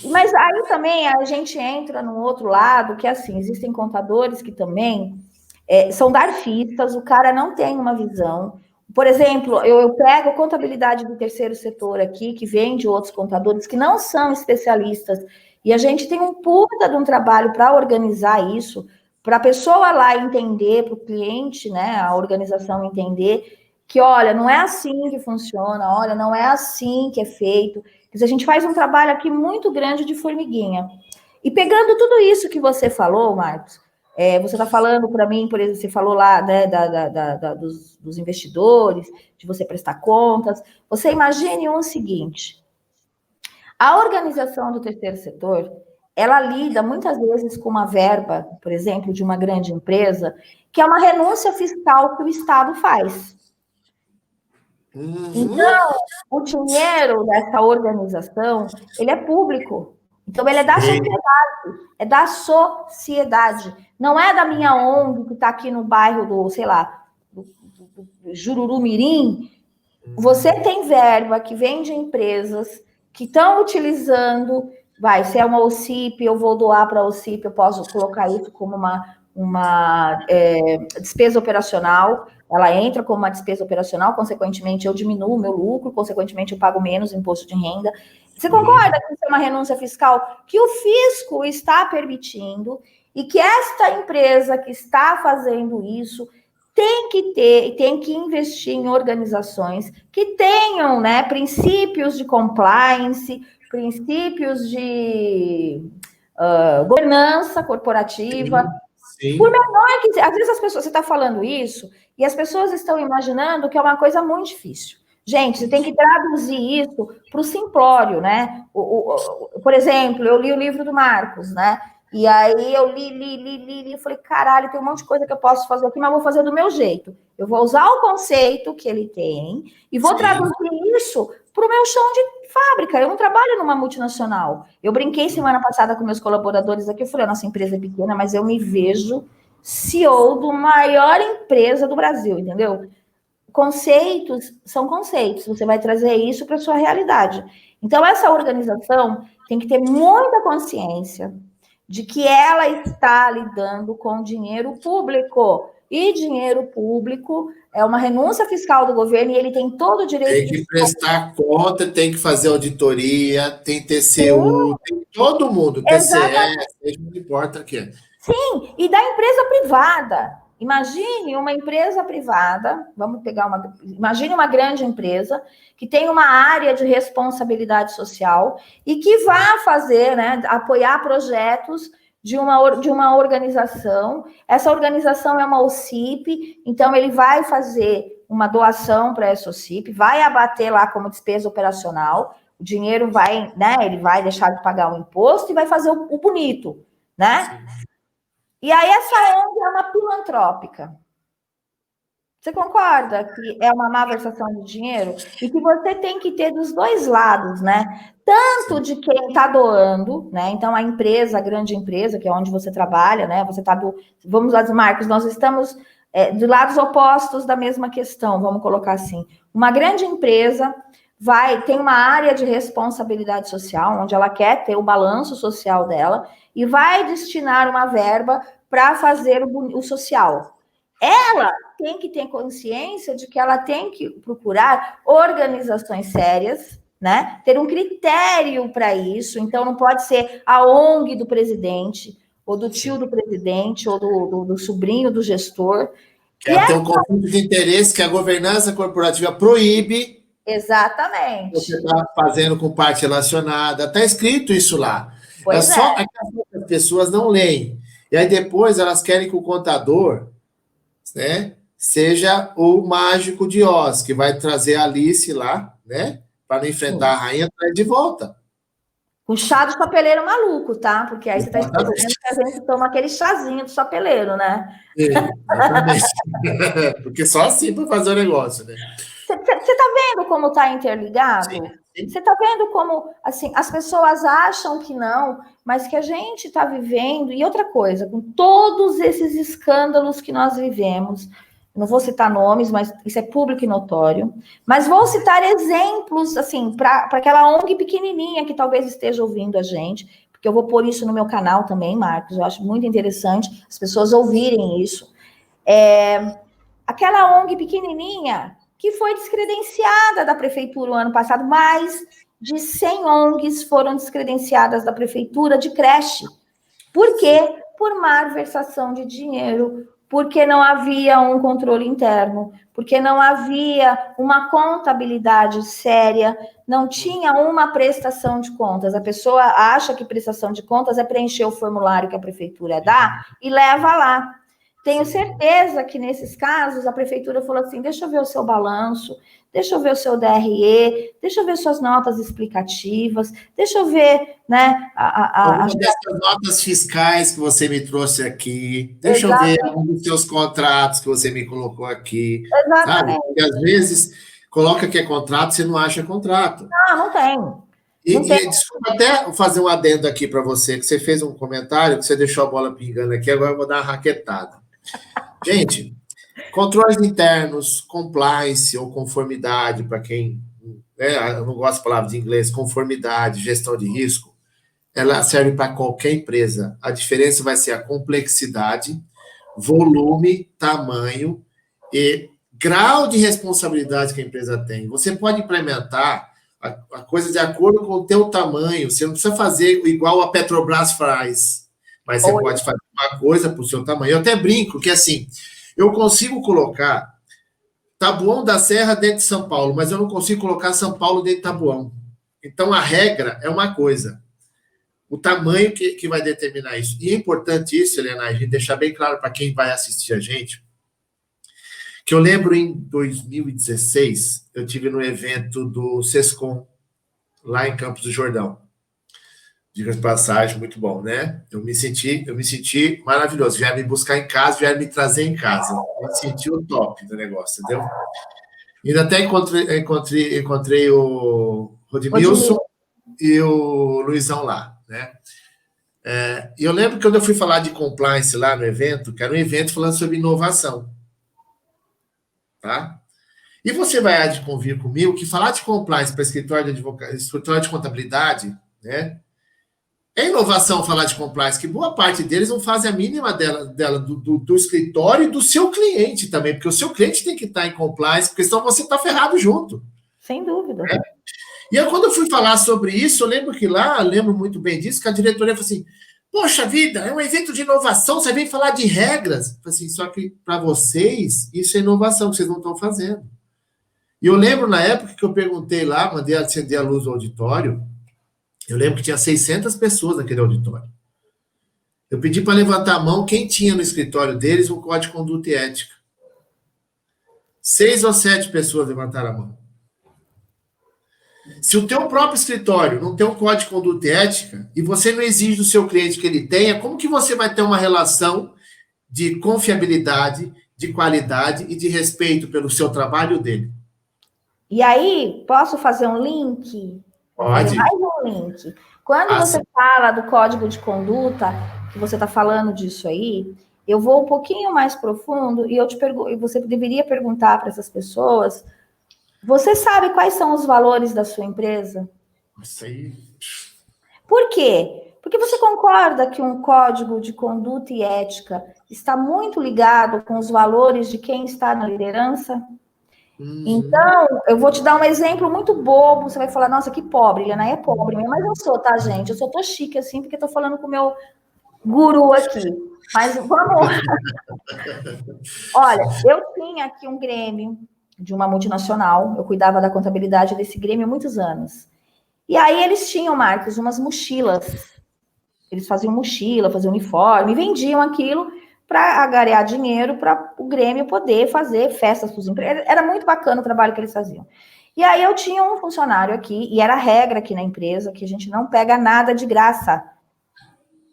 Mas aí também a gente entra no outro lado, que é assim, existem contadores que também são darfistas, o cara não tem uma visão. Por exemplo, eu pego contabilidade do terceiro setor aqui, que vem de outros contadores que não são especialistas, e a gente tem um puta de um trabalho para organizar isso, para a pessoa lá entender, para o cliente, né, a organização entender que, olha, não é assim que funciona, olha, não é assim que é feito. Quer dizer, a gente faz um trabalho aqui muito grande de formiguinha. E pegando tudo isso que você falou, Marcos, você está falando para mim, por exemplo, você falou lá, né, dos investidores, de você prestar contas. Você imagine o seguinte: a organização do terceiro setor, ela lida muitas vezes com uma verba, por exemplo, de uma grande empresa, que é uma renúncia fiscal que o Estado faz. Então, o dinheiro dessa organização, ele é público. Então, ele é da sociedade. É da sociedade. Não é da minha ONG, que está aqui no bairro do, sei lá, do Jururumirim. Você tem verba que vem de empresas que estão utilizando. Se é uma OCIP, eu vou doar para a OCIP, eu posso colocar isso como uma despesa operacional. Ela entra como uma despesa operacional, consequentemente eu diminuo o meu lucro, consequentemente eu pago menos imposto de renda. Você concorda que isso é uma renúncia fiscal que o fisco está permitindo e que esta empresa que está fazendo isso tem que investir em organizações que tenham, né, princípios de compliance, princípios de governança corporativa. Sim. Por menor que às vezes as pessoas, você está falando isso e as pessoas estão imaginando que é uma coisa muito difícil. Gente, você tem que traduzir isso para o simplório, né? Por exemplo, eu li o livro do Marcos, né? E aí eu li, e falei, caralho, tem um monte de coisa que eu posso fazer aqui, mas vou fazer do meu jeito. Eu vou usar o conceito que ele tem e vou traduzir isso para o meu chão de fábrica. Eu não trabalho numa multinacional. Eu brinquei semana passada com meus colaboradores aqui, eu falei, a nossa empresa é pequena, mas eu me vejo CEO da maior empresa do Brasil, entendeu? Conceitos são conceitos, você vai trazer isso para a sua realidade. Então, essa organização tem que ter muita consciência de que ela está lidando com dinheiro público. E dinheiro público é uma renúncia fiscal do governo e ele tem todo o direito de prestar conta, tem que fazer auditoria, tem TCU, tem todo mundo, TCE, não importa o que é. Sim, e da empresa privada. Imagine uma empresa privada, imagine uma grande empresa que tem uma área de responsabilidade social e que vá fazer, né, apoiar projetos de uma organização. Essa organização é uma OCIP, então ele vai fazer uma doação para essa OCIP, vai abater lá como despesa operacional, o dinheiro vai, né, ele vai deixar de pagar o imposto e vai fazer o bonito, né? E aí essa ONG é uma filantrópica. Você concorda que é uma má versação de dinheiro? E que você tem que ter dos dois lados, né? tanto de quem está doando, né? Então, a empresa, a grande empresa, que é onde você trabalha, né? Você está vamos lá, Marcos, nós estamos de lados opostos da mesma questão, vamos colocar assim. Uma grande empresa tem uma área de responsabilidade social, onde ela quer ter o balanço social dela, e vai destinar uma verba para fazer o social. Ela tem que ter consciência de que ela tem que procurar organizações sérias, né? Ter um critério para isso. Então, não pode ser a ONG do presidente, ou do tio do presidente, ou do sobrinho do gestor. Ela tem um conflito de interesse que a governança corporativa proíbe. Exatamente. Você está fazendo com parte relacionada. Está escrito isso lá. Pois só que as pessoas não leem. E aí depois elas querem que o contador, né, seja o mágico de Oz, que vai trazer a Alice lá, né, para não enfrentar a rainha, traz de volta. Com chá do chapeleiro maluco, tá? Porque aí você está escrevendo que a gente toma aquele chazinho do chapeleiro, né? Exatamente. Porque só assim para fazer o negócio, né? Você está vendo como está interligado? Sim. Você está vendo como, assim, as pessoas acham que não, mas que a gente está vivendo. E outra coisa, com todos esses escândalos que nós vivemos, não vou citar nomes, mas isso é público e notório, mas vou citar exemplos, assim, para aquela ONG pequenininha que talvez esteja ouvindo a gente, porque eu vou pôr isso no meu canal também, Marcos, eu acho muito interessante as pessoas ouvirem isso. Aquela ONG pequenininha que foi descredenciada da prefeitura o ano passado, mais de 100 ONGs foram descredenciadas da prefeitura de creche. Por quê? Por malversação de dinheiro, porque não havia um controle interno, porque não havia uma contabilidade séria, não tinha uma prestação de contas. A pessoa acha que prestação de contas é preencher o formulário que a prefeitura dá e leva lá. Tenho certeza que nesses casos a prefeitura falou assim: deixa eu ver o seu balanço, deixa eu ver o seu DRE, deixa eu ver suas notas explicativas, deixa eu ver, né? Algumas dessas notas fiscais que você me trouxe aqui, deixa eu ver alguns dos seus contratos que você me colocou aqui. Exatamente. Sabe? Porque às vezes coloca que é contrato, você não acha contrato. Não tem. E desculpa até fazer um adendo aqui para você, que você fez um comentário, que você deixou a bola pingando aqui, agora eu vou dar uma raquetada. Gente, controles internos, compliance ou conformidade, para quem, né, eu não gosto de palavras de inglês, conformidade, gestão de risco, ela serve para qualquer empresa. A diferença vai ser a complexidade, volume, tamanho e grau de responsabilidade que a empresa tem. Você pode implementar a coisa de acordo com o teu tamanho. Você não precisa fazer igual a Petrobras faz, mas você pode fazer uma coisa para o seu tamanho. Eu até brinco que, assim, eu consigo colocar Taboão da Serra dentro de São Paulo, mas eu não consigo colocar São Paulo dentro de Taboão. Então, a regra é uma coisa. O tamanho que vai determinar isso. E é importante isso, Helena, a gente deixar bem claro para quem vai assistir a gente, que eu lembro em 2016, eu tive no evento do Sescom, lá em Campos do Jordão. Diga-se de passagem, muito bom, né? Eu me senti maravilhoso. Vieram me buscar em casa, vieram me trazer em casa. Eu me senti o top do negócio, entendeu? E até encontrei o Rodimilson e o Luizão lá, né? E eu lembro que quando eu fui falar de compliance lá no evento, que era um evento falando sobre inovação, tá? E você vai há de convir comigo que falar de compliance para escritório de contabilidade, né? É inovação falar de compliance, que boa parte deles não fazem a mínima dela do escritório e do seu cliente também, porque o seu cliente tem que estar em compliance, porque senão você está ferrado junto. Sem dúvida. Né? E aí, quando eu fui falar sobre isso, eu lembro muito bem disso, que a diretoria falou assim: poxa vida, é um evento de inovação, você vem falar de regras. Eu falei assim, só que para vocês, isso é inovação, que vocês não estão fazendo. E eu lembro na época que eu perguntei lá, mandei acender a luz do auditório, eu lembro que tinha 600 pessoas naquele auditório. Eu pedi para levantar a mão quem tinha no escritório deles um código de conduta e ética. 6 ou 7 pessoas levantaram a mão. Se o teu próprio escritório não tem um código de conduta e ética e você não exige do seu cliente que ele tenha, como que você vai ter uma relação de confiabilidade, de qualidade e de respeito pelo seu trabalho dele? E aí, posso fazer um link? Pode. Mais um seguinte, quando você fala do código de conduta, que você está falando disso aí, eu vou um pouquinho mais profundo e eu te pergunto, e você deveria perguntar para essas pessoas, você sabe quais são os valores da sua empresa? Isso aí. Por quê? Porque você concorda que um código de conduta e ética está muito ligado com os valores de quem está na liderança? Então, eu vou te dar um exemplo muito bobo. Você vai falar, nossa, que pobre, Eliana, é pobre mesmo. Mas eu sou, tá, gente? Eu só tô chique assim, porque tô falando com o meu guru aqui. Mas vamos. Olha, eu tinha aqui um grêmio de uma multinacional. Eu cuidava da contabilidade desse grêmio há muitos anos. E aí eles tinham, Marcos, umas mochilas. Eles faziam mochila, faziam uniforme, vendiam aquilo para agariar dinheiro para o Grêmio poder fazer festas para os empregados. Era muito bacana o trabalho que eles faziam. E aí eu tinha um funcionário aqui, e era regra aqui na empresa, que a gente não pega nada de graça.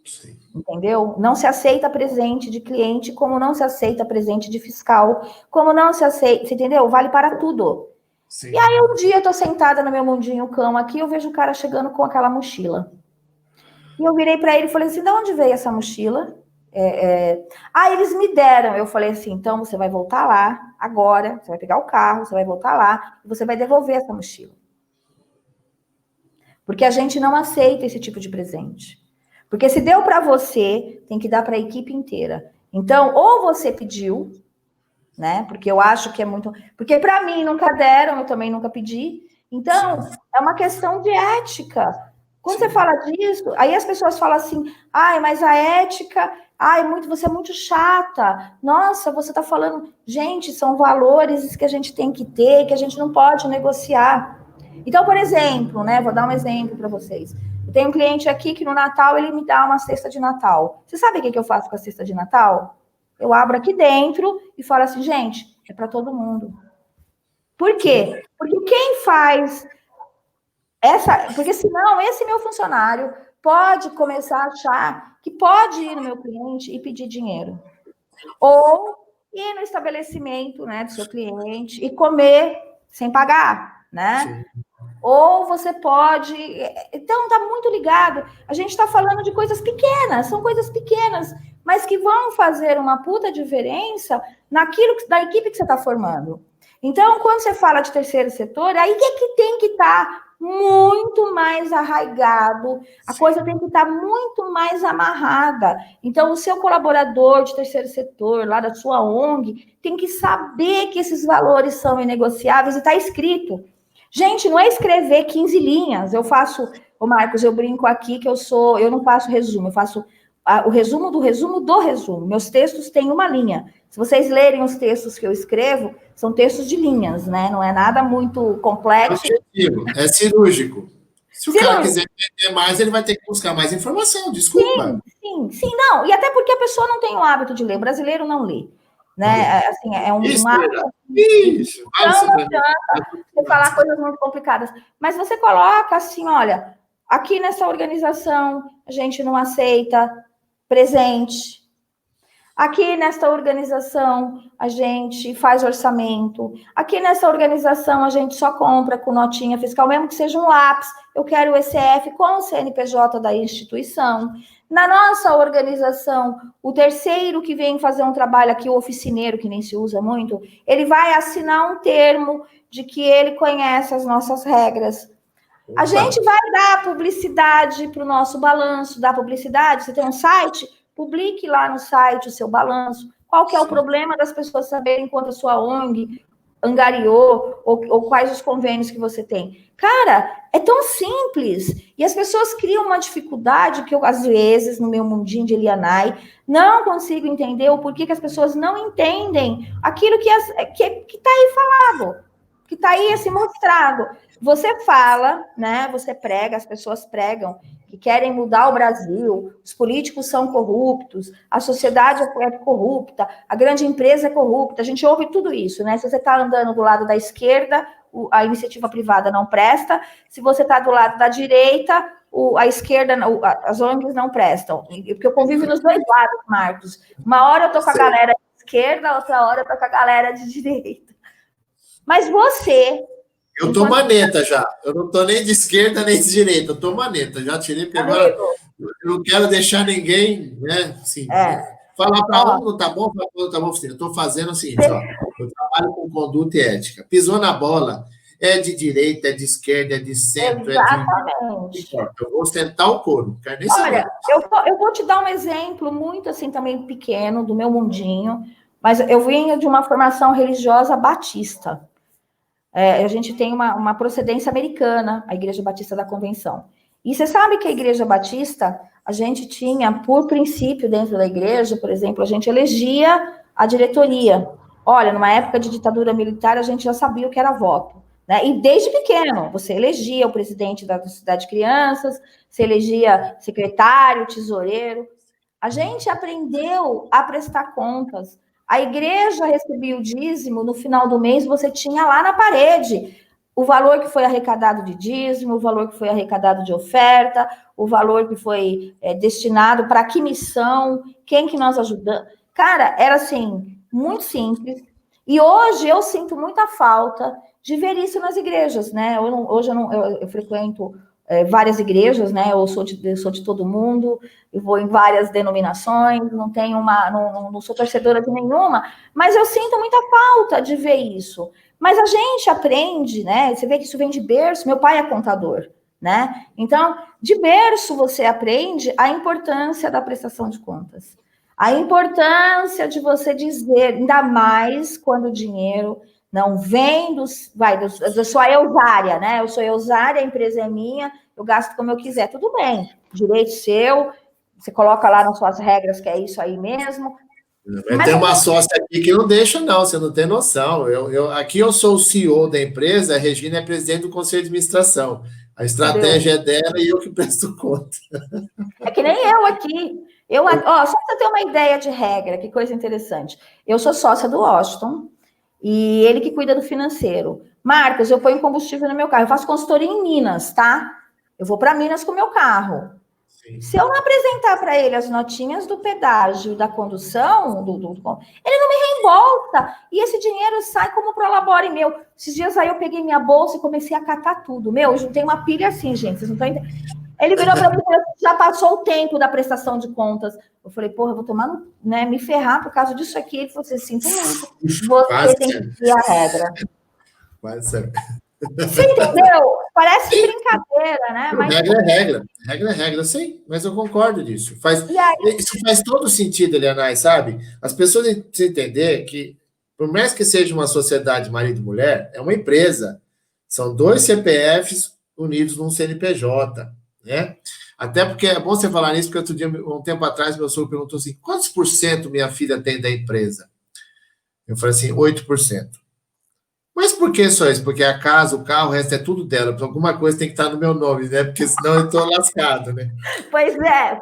Sim. Entendeu? Não se aceita presente de cliente, como não se aceita presente de fiscal, como não se aceita, você entendeu? Vale para tudo. Sim. E aí um dia eu tô sentada no meu mundinho cão aqui, eu vejo o cara chegando com aquela mochila. E eu virei para ele e falei assim, de onde veio essa mochila? Eles me deram. Eu falei assim, então você vai voltar lá agora, você vai pegar o carro, você vai voltar lá e você vai devolver essa mochila. Porque a gente não aceita esse tipo de presente. Porque se deu para você, tem que dar para a equipe inteira. Então, ou você pediu, né? Porque eu acho que é muito... Porque para mim nunca deram, eu também nunca pedi. Então, é uma questão de ética. Quando você fala disso, aí as pessoas falam assim, mas a ética, você é muito chata. Nossa, você está falando... Gente, são valores que a gente tem que ter, que a gente não pode negociar. Então, por exemplo, né, vou dar um exemplo para vocês. Eu tenho um cliente aqui que no Natal, ele me dá uma cesta de Natal. Você sabe o que eu faço com a cesta de Natal? Eu abro aqui dentro e falo assim, gente, é para todo mundo. Por quê? Porque quem faz... Porque senão esse meu funcionário pode começar a achar que pode ir no meu cliente e pedir dinheiro. Ou ir no estabelecimento, né, do seu cliente e comer sem pagar, né? Sim. Ou você pode... Então, tá muito ligado. A gente tá falando de coisas pequenas, são coisas pequenas, mas que vão fazer uma puta diferença naquilo da equipe que você tá formando. Então, quando você fala de terceiro setor, aí que tem que estar muito mais arraigado, a coisa tem que estar muito mais amarrada. Então, o seu colaborador de terceiro setor, lá da sua ONG, tem que saber que esses valores são inegociáveis e está escrito. Gente, não é escrever 15 linhas. Eu faço, Marcos, eu brinco aqui que eu não faço resumo, eu faço o resumo do resumo do resumo. Meus textos têm uma linha. Se vocês lerem os textos que eu escrevo, são textos de linhas, né? Não é nada muito complexo. É cirúrgico. Se o cara quiser entender mais, ele vai ter que buscar mais informação, desculpa. Sim, não. E até porque a pessoa não tem o hábito de ler. O brasileiro não lê. Né? Assim, é um hábito. Isso. Não adianta você falar coisas muito complicadas. Mas você coloca assim, olha, aqui nessa organização a gente não aceita presente. Aqui nesta organização a gente faz orçamento. Aqui nessa organização a gente só compra com notinha fiscal, mesmo que seja um lápis. Eu quero o ECF com o CNPJ da instituição. Na nossa organização, o terceiro que vem fazer um trabalho aqui, o oficineiro, que nem se usa muito, ele vai assinar um termo de que ele conhece as nossas regras. A gente vai dar publicidade para o nosso balanço, dar publicidade. Você tem um site? Publique lá no site o seu balanço. Qual que é o problema das pessoas saberem quanto a sua ONG angariou ou quais os convênios que você tem? Cara, é tão simples. E as pessoas criam uma dificuldade que eu, às vezes, no meu mundinho de Elianai, não consigo entender o porquê que as pessoas não entendem aquilo que está aí falado, que está aí assim, mostrado. Você fala, né? Você prega, as pessoas pregam que querem mudar o Brasil, os políticos são corruptos, a sociedade é corrupta, a grande empresa é corrupta, a gente ouve tudo isso, né? Se você está andando do lado da esquerda, a iniciativa privada não presta, se você está do lado da direita, a esquerda, as ONGs não prestam, porque eu convivo nos dois lados, Marcos. Uma hora eu tô com a galera de esquerda, outra hora eu tô com a galera de direita. Mas você Eu tô maneta já. Eu não tô nem de esquerda nem de direita. Eu tô maneta. Já tirei, porque agora eu não quero deixar ninguém, né? Assim, falar para um não tá bom, para outro tá bom. Eu tô fazendo o seguinte, ó. Eu trabalho com conduta e ética. Pisou na bola, é de direita, é de esquerda, é de centro, Exatamente. Eu vou sentar o couro. Quero nem Olha, saber. eu vou te dar um exemplo muito assim também pequeno do meu mundinho, mas eu venho de uma formação religiosa batista. A gente tem uma procedência americana, a Igreja Batista da Convenção. E você sabe que a Igreja Batista, a gente tinha, por princípio, dentro da igreja, por exemplo, a gente elegia a diretoria. Olha, numa época de ditadura militar, a gente já sabia o que era voto. Né? E desde pequeno, você elegia o presidente da Sociedade de Crianças, você elegia secretário, tesoureiro. A gente aprendeu a prestar contas. A igreja recebia o dízimo, no final do mês você tinha lá na parede o valor que foi arrecadado de dízimo, o valor que foi arrecadado de oferta, o valor que foi destinado para que missão, quem que nós ajudamos. Cara, era assim, muito simples. E hoje eu sinto muita falta de ver isso nas igrejas, né? Hoje eu frequento várias igrejas, né? Eu sou de todo mundo, eu vou em várias denominações, não sou torcedora de nenhuma, mas eu sinto muita falta de ver isso. Mas a gente aprende, né? Você vê que isso vem de berço. Meu pai é contador, né? Então, de berço você aprende a importância da prestação de contas. A importância de você dizer, ainda mais quando o dinheiro não vem eu sou a Eusária, né? Eu sou a Eusária, a empresa é minha, eu gasto como eu quiser. Tudo bem, direito seu, você coloca lá nas suas regras que é isso aí mesmo. Mas tem uma sócia aqui que não deixa, não, você não tem noção. Aqui eu sou o CEO da empresa, a Regina é presidente do conselho de administração. A estratégia é dela e eu que presto conta. É que nem eu aqui. Só para você ter uma ideia de regra, que coisa interessante. Eu sou sócia do Washington e ele que cuida do financeiro. Marcos, eu ponho combustível no meu carro. Eu faço consultoria em Minas, tá? Eu vou para Minas com o meu carro. Sim. Se eu não apresentar para ele as notinhas do pedágio, da condução, ele não me reembolsa. E esse dinheiro sai como prolabore meu. Esses dias aí eu peguei minha bolsa e comecei a catar tudo. Eu juntei uma pilha assim, gente. Vocês não estão entendendo. Ele virou para mim e falou: já passou o tempo da prestação de contas. Eu falei, porra, eu vou tomar, né, me ferrar por causa disso aqui. Ele falou: você sinto muito. Você tem que seguir a regra. Você entendeu? Parece brincadeira, né? Mas... Regra é regra. Regra é regra, eu sei, mas eu concordo nisso. Isso faz todo sentido, Elianai, sabe? As pessoas precisam entender que, por mais que seja uma sociedade marido e mulher, é uma empresa. São 2 CPFs unidos num CNPJ, né? Até porque é bom você falar nisso, porque outro dia, um tempo atrás, meu sogro perguntou assim, quantos por cento minha filha tem da empresa? Eu falei assim, 8%. Mas por que só isso? Porque a casa, o carro, o resto é tudo dela. Alguma coisa tem que estar no meu nome, né? Porque senão eu estou lascado, né? Pois é.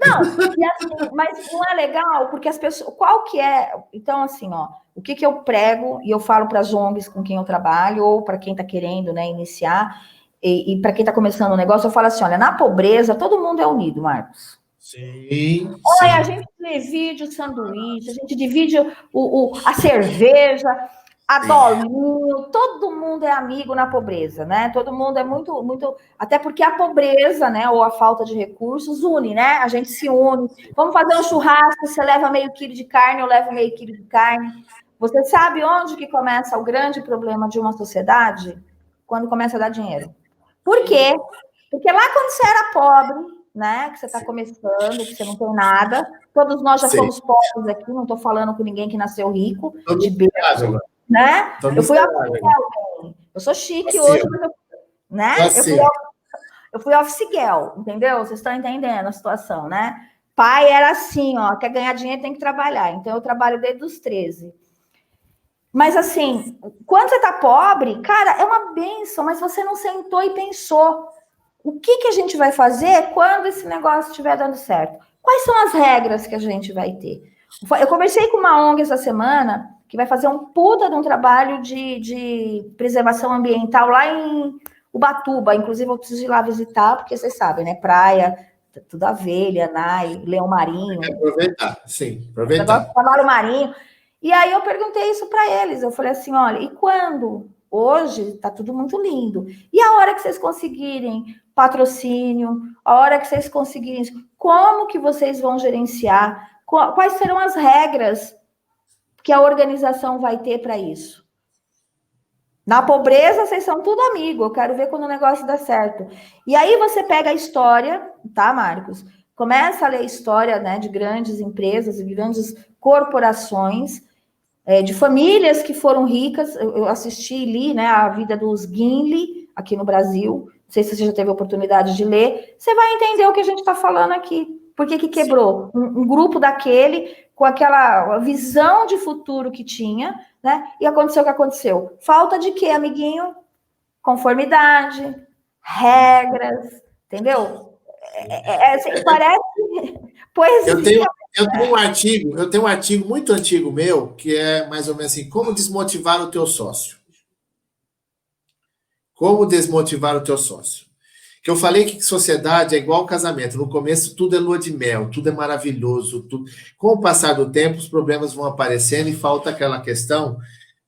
Não, assim, mas não é legal, porque as pessoas... Qual que é... Então, assim, ó, o que eu prego, e eu falo para as ONGs com quem eu trabalho, ou para quem está querendo, né, iniciar, e para quem está começando um negócio, eu falo assim, olha, na pobreza, todo mundo é unido, Marcos. Sim. Olha, a gente divide o sanduíche, a gente divide a cerveja... Adolinho, todo mundo é amigo na pobreza, né? Todo mundo é muito, muito. Até porque a pobreza, né? Ou a falta de recursos une, né? A gente se une. Vamos fazer um churrasco, você leva meio quilo de carne, eu levo meio quilo de carne. Você sabe onde que começa o grande problema de uma sociedade? Quando começa a dar dinheiro. Por quê? Porque lá quando você era pobre, né? Que você está começando, que você não tem nada. Todos nós já fomos pobres aqui, não estou falando com ninguém que nasceu rico, de berço. Né? Eu fui office girl, eu sou chique hoje, né? Eu fui office girl, entendeu? Vocês estão entendendo a situação, né? Pai era assim, ó, quer ganhar dinheiro tem que trabalhar. Então eu trabalho desde os 13. Mas assim, quando você tá pobre, cara, é uma benção, mas você não sentou e pensou o que a gente vai fazer quando esse negócio estiver dando certo? Quais são as regras que a gente vai ter? Eu conversei com uma ONG essa semana que vai fazer um puta de um trabalho de preservação ambiental lá em Ubatuba. Inclusive, eu preciso ir lá visitar, porque vocês sabem, né? Praia, tudo abelha, Nai, leão marinho. Aproveitar, sim, aproveitar. Cavalo marinho. E aí eu perguntei isso para eles. Eu falei assim, olha, e quando Hoje está tudo muito lindo. E a hora que vocês conseguirem patrocínio, a hora que vocês conseguirem, como que vocês vão gerenciar? Quais serão as regras que a organização vai ter para isso? Na pobreza, vocês são tudo amigo. Eu quero ver quando o negócio dá certo. E aí você pega a história, tá, Marcos? Começa a ler a história, né, de grandes empresas e grandes corporações, de famílias que foram ricas. Eu assisti e li, né, a vida dos Gimli aqui no Brasil. Não sei se você já teve a oportunidade de ler. Você vai entender o que a gente está falando aqui. Por que quebrou? Um grupo daquele com aquela visão de futuro que tinha, né? E aconteceu o que aconteceu. Falta de quê, amiguinho? Conformidade, regras, entendeu? Assim, parece poesia. Eu tenho um artigo muito antigo meu, que é mais ou menos assim, como desmotivar o teu sócio. Como desmotivar o teu sócio. Que eu falei que sociedade é igual casamento. No começo tudo é lua de mel, tudo é maravilhoso. Tudo... Com o passar do tempo, os problemas vão aparecendo e falta aquela questão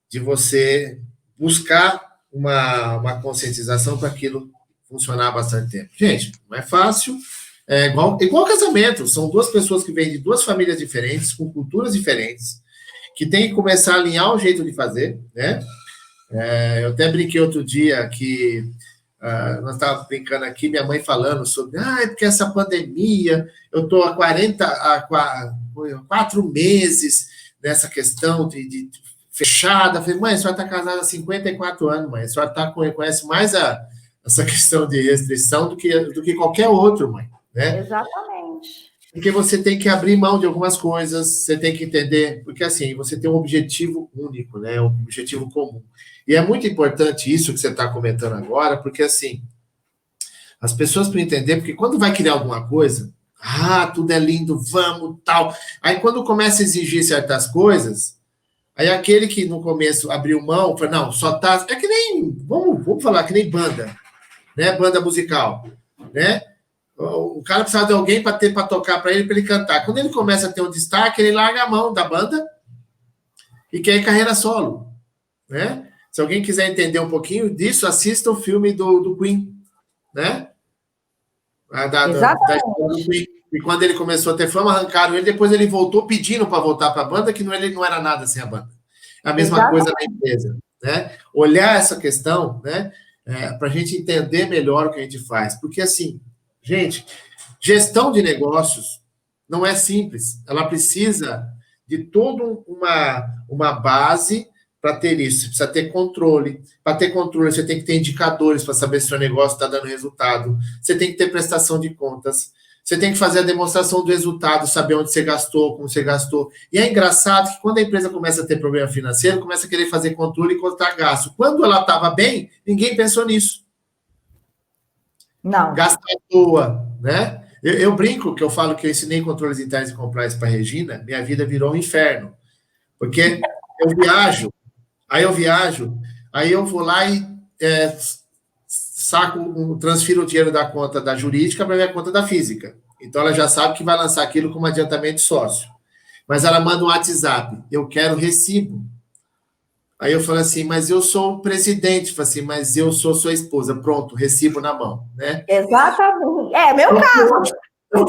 de você buscar uma conscientização para aquilo funcionar há bastante tempo. Gente, não é fácil. É igual casamento. São duas pessoas que vêm de duas famílias diferentes, com culturas diferentes, que tem que começar a alinhar o jeito de fazer, né? Eu até brinquei outro dia que nós estávamos brincando aqui, minha mãe falando sobre, porque essa pandemia, eu estou há 4 meses nessa questão de fechada. Eu falei, mãe, a senhora está casada há 54 anos, mãe, a senhora conhece mais essa questão de restrição do que qualquer outro, mãe, né? Exatamente. Porque você tem que abrir mão de algumas coisas, você tem que entender, porque assim, você tem um objetivo único, né? Um objetivo comum. E é muito importante isso que você está comentando agora, porque assim, as pessoas precisam entender, porque quando vai criar alguma coisa, tudo é lindo, vamos, tal. Aí quando começa a exigir certas coisas, aí aquele que no começo abriu mão, fala, não, só tá. É que nem, vamos falar, que nem banda, né? Banda musical, né? O cara precisava de alguém para tocar para ele cantar. Quando ele começa a ter um destaque, ele larga a mão da banda e quer ir carreira solo, né? Se alguém quiser entender um pouquinho disso, assista o filme do Queen, né? Do Queen. E quando ele começou a ter fama, arrancaram ele, depois ele voltou pedindo para voltar para a banda, que ele não era nada sem a banda. A mesma coisa na empresa, né? Olhar essa questão, né? Para a gente entender melhor o que a gente faz. Porque, assim, gente, gestão de negócios não é simples. Ela precisa de toda uma base para ter isso. Você precisa ter controle. Para ter controle, você tem que ter indicadores para saber se o seu negócio está dando resultado. Você tem que ter prestação de contas. Você tem que fazer a demonstração do resultado, saber onde você gastou, como você gastou. E é engraçado que quando a empresa começa a ter problema financeiro, começa a querer fazer controle e cortar gasto. Quando ela estava bem, ninguém pensou nisso. Não. Gastar à toa, né? Eu brinco que eu falo que eu ensinei controles internos e compliance para a Regina, minha vida virou um inferno. Porque eu viajo, aí eu vou lá e transfiro o dinheiro da conta da jurídica para minha conta da física. Então ela já sabe que vai lançar aquilo como adiantamento de sócio. Mas ela manda um WhatsApp, eu quero recibo. Aí eu falo assim, mas eu sou o presidente, falo assim, mas eu sou sua esposa. Pronto, recibo na mão, né? Exatamente. Meu caso. Eu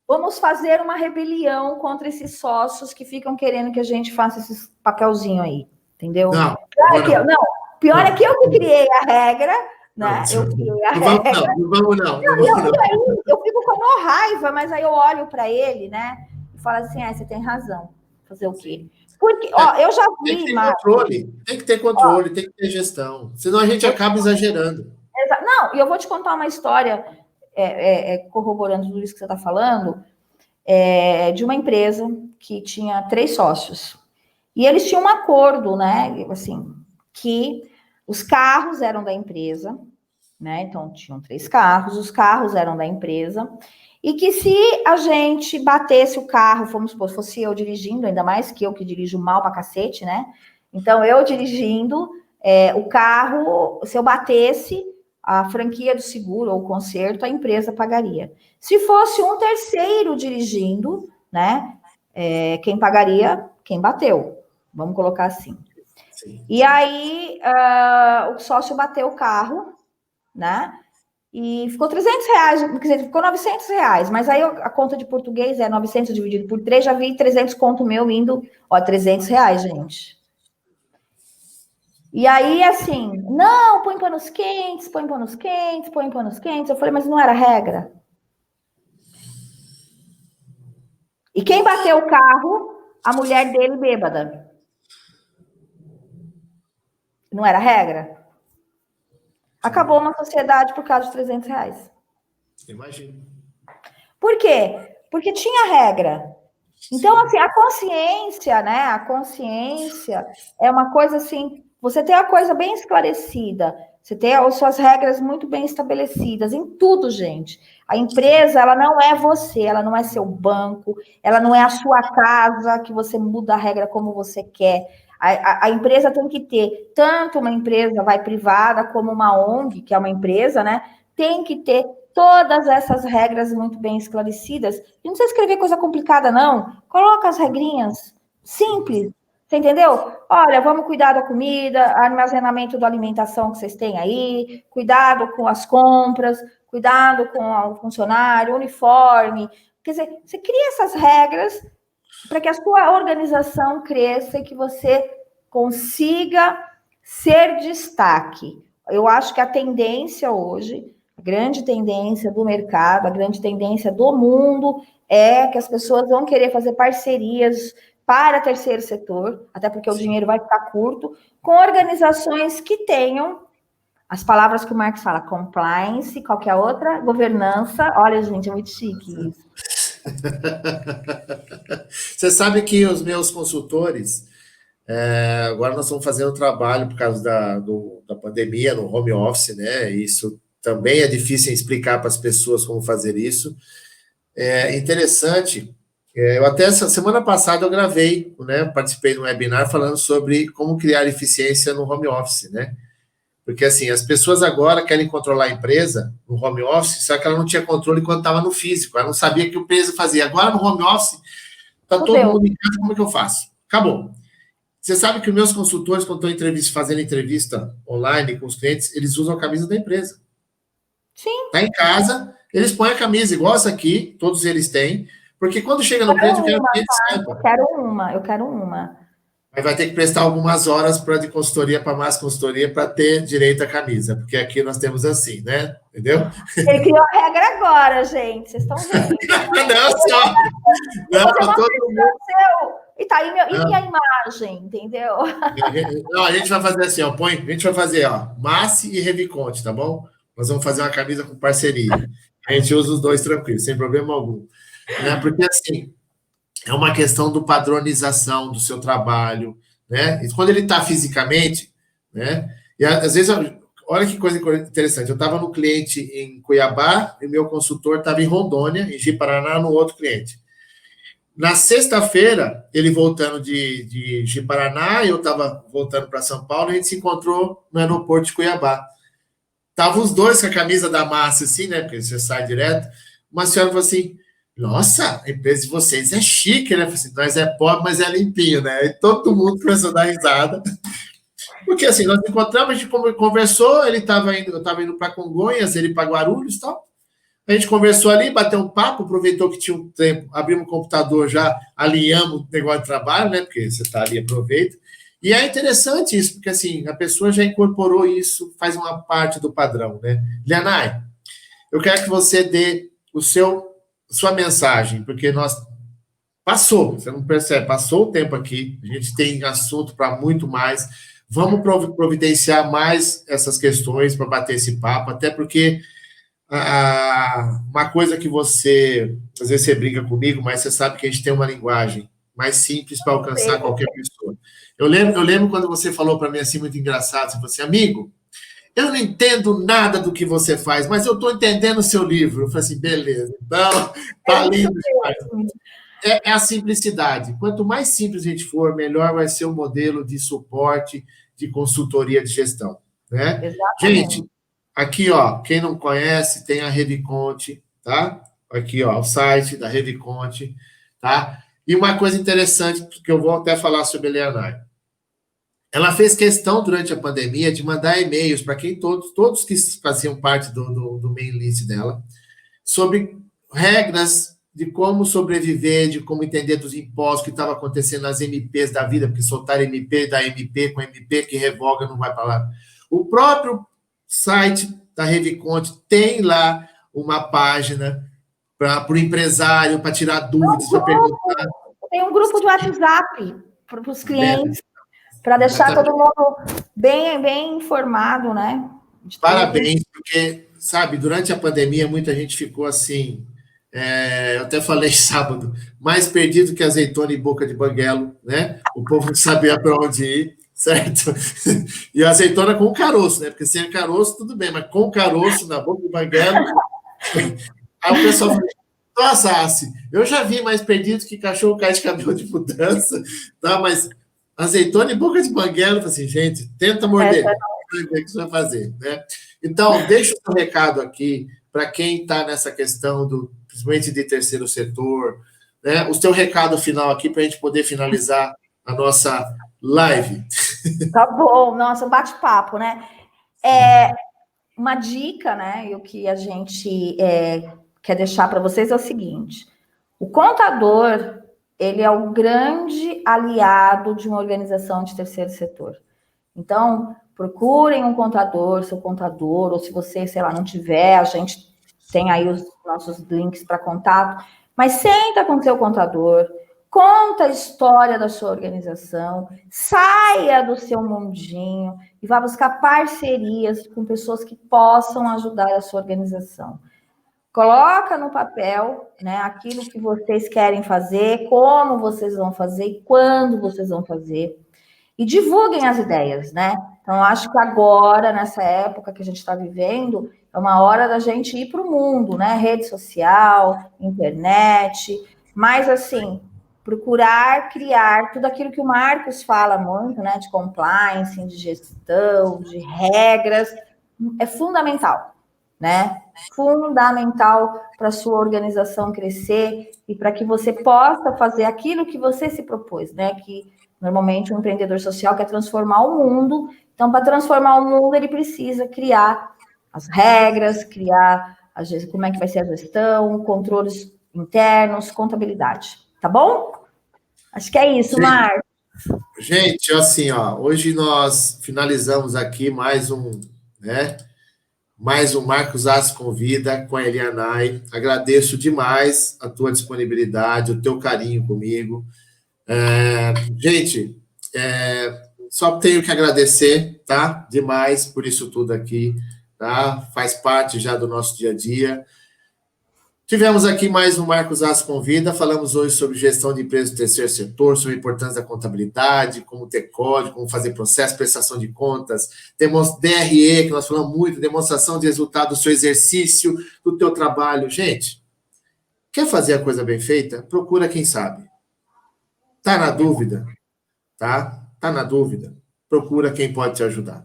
Vamos fazer uma rebelião contra esses sócios que ficam querendo que a gente faça esses papelzinho aí, entendeu? Não, pior é que eu que criei a regra, né? Eu criei a regra. Não vamos não. Eu fico com uma raiva, mas aí eu olho para ele, né? E falo assim, você tem razão. Fazer o quê? Porque, eu já vi, tem que ter controle, tem que ter gestão. Senão a gente acaba exagerando. Não, e eu vou te contar uma história, corroborando tudo isso que você está falando, de uma empresa que tinha 3 sócios. E eles tinham um acordo, né? Assim, que os carros eram da empresa, né? Então, tinham 3 carros, os carros eram da empresa. E que se a gente batesse o carro, vamos supor, fosse eu dirigindo, ainda mais que eu que dirijo mal pra cacete, né? Então, eu dirigindo, o carro, se eu batesse, a franquia do seguro ou o conserto, a empresa pagaria. Se fosse um terceiro dirigindo, né? Quem pagaria? Quem bateu. Vamos colocar assim. Sim. E aí, o sócio bateu o carro, né? E ficou R$300, quer dizer, ficou R$900, mas aí a conta de português é 900 dividido por 3, já vi 300 conto meu indo, ó, R$300, gente. E aí, assim, não, põe panos quentes, põe panos quentes, põe panos quentes. Eu falei, mas não era regra? E quem bateu o carro? A mulher dele bêbada. Não era regra? Acabou uma sociedade por causa de R$300. Imagino. Por quê? Porque tinha regra. Então, assim, a consciência, né? A consciência é uma coisa assim, você tem a coisa bem esclarecida, você tem as suas regras muito bem estabelecidas em tudo, gente. A empresa, ela não é você, ela não é seu banco, ela não é a sua casa que você muda a regra como você quer. A empresa tem que ter, tanto uma empresa vai privada como uma ONG, que é uma empresa, né? Tem que ter todas essas regras muito bem esclarecidas. E não precisa escrever coisa complicada, não. Coloca as regrinhas simples. Você entendeu? Olha, vamos cuidar da comida, armazenamento da alimentação que vocês têm aí, cuidado com as compras, cuidado com o funcionário, uniforme. Quer dizer, você cria essas regras para que a sua organização cresça e que você consiga ser destaque. Eu acho que a tendência hoje, a grande tendência do mercado, a grande tendência do mundo é que as pessoas vão querer fazer parcerias para terceiro setor, até porque o dinheiro vai ficar curto, com organizações que tenham as palavras que o Marx fala, compliance, qualquer outra, governança. Olha, gente, é muito chique isso. Você sabe que os meus consultores, agora nós estamos fazendo trabalho por causa da pandemia no home office, né? Isso também é difícil explicar para as pessoas como fazer isso. É interessante. Eu até essa semana passada eu gravei, né? Participei de um webinar falando sobre como criar eficiência no home office, né? Porque assim, as pessoas agora querem controlar a empresa no home office, só que ela não tinha controle quando estava no físico, ela não sabia o que a empresa fazia. Agora no home office, está todo mundo em casa, como é que eu faço? Acabou. Você sabe que os meus consultores, quando estão fazendo entrevista online com os clientes, eles usam a camisa da empresa. Sim. Está em casa, eles põem a camisa igual essa aqui, todos eles têm, porque quando chega no cliente, eu quero que o cliente saiba. Eu quero uma. Aí vai ter que prestar algumas horas de consultoria para mais consultoria para ter direito à camisa, porque aqui nós temos assim, né? Entendeu? Ele criou a regra agora, gente. Vocês estão vendo. Não, só. Não, todo mundo. E tá aí minha imagem, entendeu? Não, a gente vai fazer assim, ó. A gente vai fazer, ó, Massi e Reviconte, tá bom? Nós vamos fazer uma camisa com parceria. A gente usa os dois tranquilos, sem problema algum. Né? Porque assim, é uma questão do padronização do seu trabalho, né? E quando ele está fisicamente, né? E às vezes, olha que coisa interessante. Eu estava no cliente em Cuiabá e meu consultor estava em Rondônia, em Ji-Paraná, no outro cliente. Na sexta-feira, ele voltando de Ji-Paraná, eu estava voltando para São Paulo, a gente se encontrou no aeroporto de Cuiabá. Estavam os dois com a camisa da massa, assim, né? Porque você sai direto. Uma senhora falou assim: nossa, a empresa de vocês é chique, né? Assim, nós é pobre, mas é limpinho, né? E todo mundo começou a dar risada. Porque assim, nós encontramos, a gente conversou, eu estava indo para Congonhas, ele para Guarulhos e tal. A gente conversou ali, bateu um papo, aproveitou que tinha um tempo, abrimos o computador, já alinhamos o negócio de trabalho, né? Porque você está ali, aproveita. E é interessante isso, porque assim, a pessoa já incorporou isso, faz uma parte do padrão, né? Lianai, eu quero que você dê sua mensagem, porque você não percebe, passou o tempo aqui, a gente tem assunto para muito mais. Vamos providenciar mais essas questões para bater esse papo, até porque uma coisa que às vezes você briga comigo, mas você sabe que a gente tem uma linguagem mais simples para alcançar qualquer pessoa. Eu lembro quando você falou para mim assim, muito engraçado, você falou assim, amigo, eu não entendo nada do que você faz, mas eu estou entendendo o seu livro. Eu falei assim, beleza, então, tá lindo demais. É a simplicidade. Quanto mais simples a gente for, melhor vai ser o modelo de suporte, de consultoria de gestão. Né? Exatamente. Gente, aqui, ó, quem não conhece, tem a Reviconte, tá? Aqui, ó, o site da Reviconte, tá? E uma coisa interessante, que eu vou até falar sobre a Leonardo. ela fez questão, durante a pandemia, de mandar e-mails para quem todos que faziam parte do mailing list dela, sobre regras de como sobreviver, de como entender dos impostos que estava acontecendo nas MPs da vida, porque soltaram MP da MP com MP que revoga, não vai para lá. O próprio site da Reviconte tem lá uma página para o empresário, para tirar dúvidas, para perguntar. Tem um grupo de WhatsApp para os clientes, para deixar todo mundo bem informado, né? Parabéns, porque, sabe, durante a pandemia, muita gente ficou assim, eu até falei sábado, mais perdido que azeitona em boca de banguelo, né? O povo não sabia para onde ir, certo? E a azeitona com caroço, né? Porque sem caroço, tudo bem, mas com caroço na boca de banguelo. Aí o pessoal falou, nossa, Assi, eu já vi mais perdido que cachorro cai de cabelo de mudança, tá? Mas azeitona em boca de banguelo, assim, gente, tenta morder, ver o que você vai fazer, né? Então, deixa o seu recado aqui para quem está nessa questão principalmente de terceiro setor, né? O seu recado final aqui para a gente poder finalizar a nossa live. Tá bom, nossa, um bate-papo, né? Uma dica, né? E o que a gente quer deixar para vocês é o seguinte: o contador, ele é o grande aliado de uma organização de terceiro setor. Então, procurem um contador, seu contador, ou se você, sei lá, não tiver, a gente tem aí os nossos links para contato, mas senta com seu contador, conta a história da sua organização, saia do seu mundinho e vá buscar parcerias com pessoas que possam ajudar a sua organização. Coloca no papel, né, aquilo que vocês querem fazer, como vocês vão fazer e quando vocês vão fazer. E divulguem as ideias, né? Então, acho que agora, nessa época que a gente está vivendo, é uma hora da gente ir para o mundo, né? Rede social, internet, mas, assim, procurar criar tudo aquilo que o Marcos fala muito, né? De compliance, de gestão, de regras, é fundamental, né? Fundamental para a sua organização crescer e para que você possa fazer aquilo que você se propôs, né? Que normalmente um empreendedor social quer transformar o mundo. Então, para transformar o mundo, ele precisa criar as regras, criar como é que vai ser a gestão, controles internos, contabilidade. Tá bom? Acho que é isso, Marcos. Gente, assim, ó, hoje nós finalizamos aqui mais um, né? Mais um Marcos As Convida com a Elianai. Agradeço demais a tua disponibilidade, o teu carinho comigo. Gente, só tenho que agradecer, tá? Demais por isso tudo aqui, tá? Faz parte já do nosso dia a dia. Tivemos aqui mais um Marcos As Convida, falamos hoje sobre gestão de empresas do terceiro setor, sobre a importância da contabilidade, como ter código, como fazer processo, prestação de contas, temos DRE, que nós falamos muito, demonstração de resultado do seu exercício, do teu trabalho. Gente, quer fazer a coisa bem feita? Procura quem sabe. Tá na dúvida? Tá na dúvida? Procura quem pode te ajudar.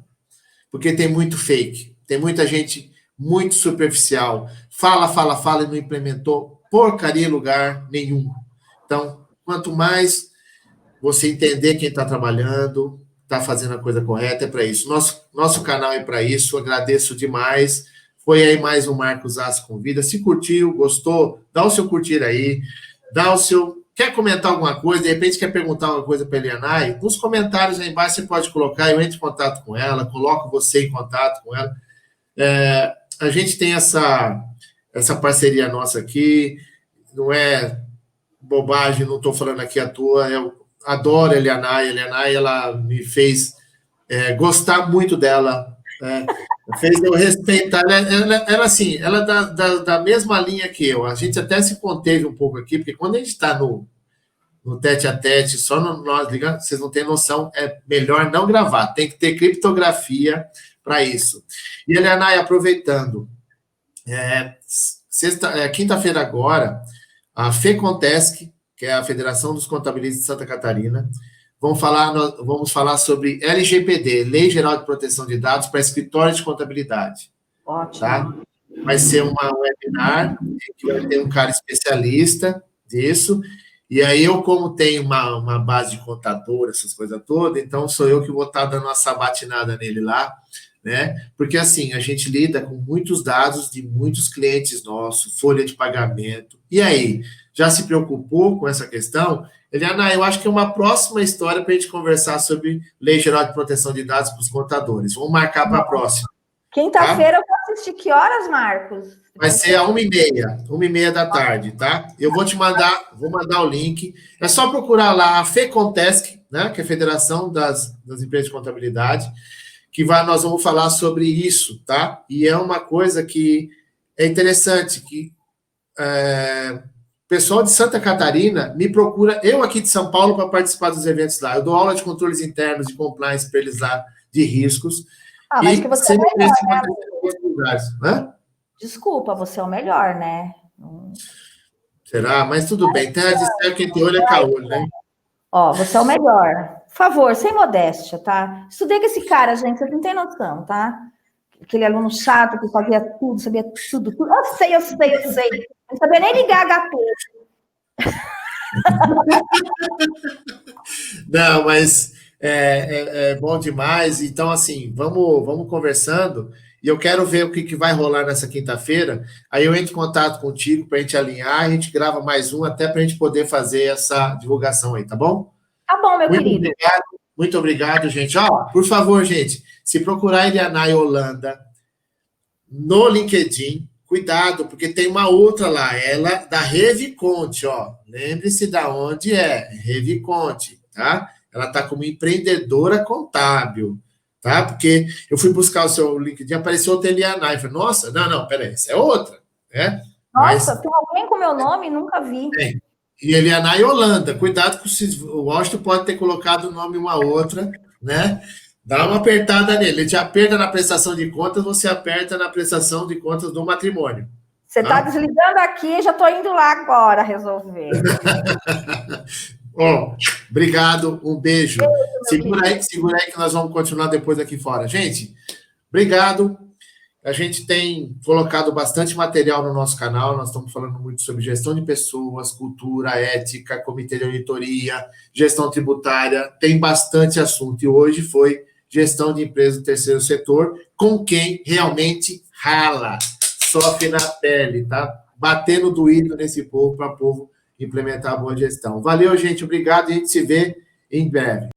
Porque tem muito fake, tem muita gente muito superficial, fala e não implementou porcaria em lugar nenhum. Então, quanto mais você entender quem está trabalhando, está fazendo a coisa correta, é para isso. Nosso canal é para isso, agradeço demais. Foi aí mais um Marcos As Convida. Se curtiu, gostou, dá o seu curtir aí, dá o seu... Quer comentar alguma coisa, de repente quer perguntar alguma coisa para a Elianai? Nos comentários aí embaixo você pode colocar, eu entro em contato com ela, coloco você em contato com ela. A gente tem essa parceria nossa aqui, não é bobagem, não estou falando aqui à toa, eu adoro a Elianai. A Elianai, ela me fez gostar muito dela, fez eu respeitar. Ela assim, ela é da mesma linha que eu. A gente até se conteve um pouco aqui, porque quando a gente está no tete a tete, só nós ligando, vocês não têm noção, é melhor não gravar, tem que ter criptografia para isso. E, Elianai, aproveitando, quinta-feira agora, a FECONTESC, que é a Federação dos Contabilistas de Santa Catarina, vamos falar sobre LGPD, Lei Geral de Proteção de Dados para escritórios de contabilidade. Ótimo. Tá? Vai ser uma webinar, que vai ter um cara especialista disso, E aí eu, como tenho uma base de contador, essas coisas todas, então sou eu que vou estar dando uma sabatinada nele lá, né? Porque assim, a gente lida com muitos dados de muitos clientes nossos, folha de pagamento. E aí, já se preocupou com essa questão? Eliana, eu acho que é uma próxima história para a gente conversar sobre Lei Geral de Proteção de Dados para os contadores. Vamos marcar para a próxima. Quinta-feira eu vou assistir. Que horas, Marcos? Vai ser às 1h30 da tarde, tá? Eu vou vou mandar o link. É só procurar lá a FECONTESC, né? Que é a Federação das Empresas de Contabilidade, que nós vamos falar sobre isso, tá? E é uma coisa que é interessante, que o pessoal de Santa Catarina me procura, eu aqui de São Paulo, para participar dos eventos lá. Eu dou aula de controles internos, de compliance para eles lá, de riscos. Mas que você é o melhor, né? Lugares, né? Desculpa, você é o melhor, né? Será? Mas tudo bem. Terra de céu, quem tem olho é caolho, né? Ó, você é o melhor. Por favor, sem modéstia, tá? Estudei com esse cara, gente, vocês não têm noção, tá? Aquele aluno chato que fazia tudo, sabia tudo. Eu sei. Não sabia nem ligar HP. Não, mas é bom demais. Então, assim, vamos conversando. E eu quero ver o que vai rolar nessa quinta-feira. Aí eu entro em contato contigo para a gente alinhar. A gente grava mais um até para a gente poder fazer essa divulgação aí, tá bom? Tá bom, meu querido. Muito obrigado, gente. Ó, por favor, gente, se procurar Eliana Holanda no LinkedIn, cuidado, porque tem uma outra lá, ela da Reviconte, ó. Lembre-se da onde é, Reviconte, tá? Ela tá como empreendedora contábil, tá? Porque eu fui buscar o seu LinkedIn, apareceu outra Eliana, e falei, nossa, não, peraí, essa é outra, né? Nossa, tem alguém com meu nome? Nunca vi. E Eliana e Holanda, cuidado com o Washington pode ter colocado o nome uma outra, né? Dá uma apertada nele. Ele te aperta na prestação de contas, você aperta na prestação de contas do matrimônio. Você tá desligando aqui, já tô indo lá agora resolver. Ó, obrigado, um beijo. Segura aí que nós vamos continuar depois aqui fora. Gente, obrigado. A gente tem colocado bastante material no nosso canal, nós estamos falando muito sobre gestão de pessoas, cultura, ética, comitê de auditoria, gestão tributária, tem bastante assunto. E hoje foi gestão de empresas do terceiro setor, com quem realmente rala, sofre na pele, tá? Batendo doído nesse povo, para o povo implementar a boa gestão. Valeu, gente, obrigado, e a gente se vê em breve.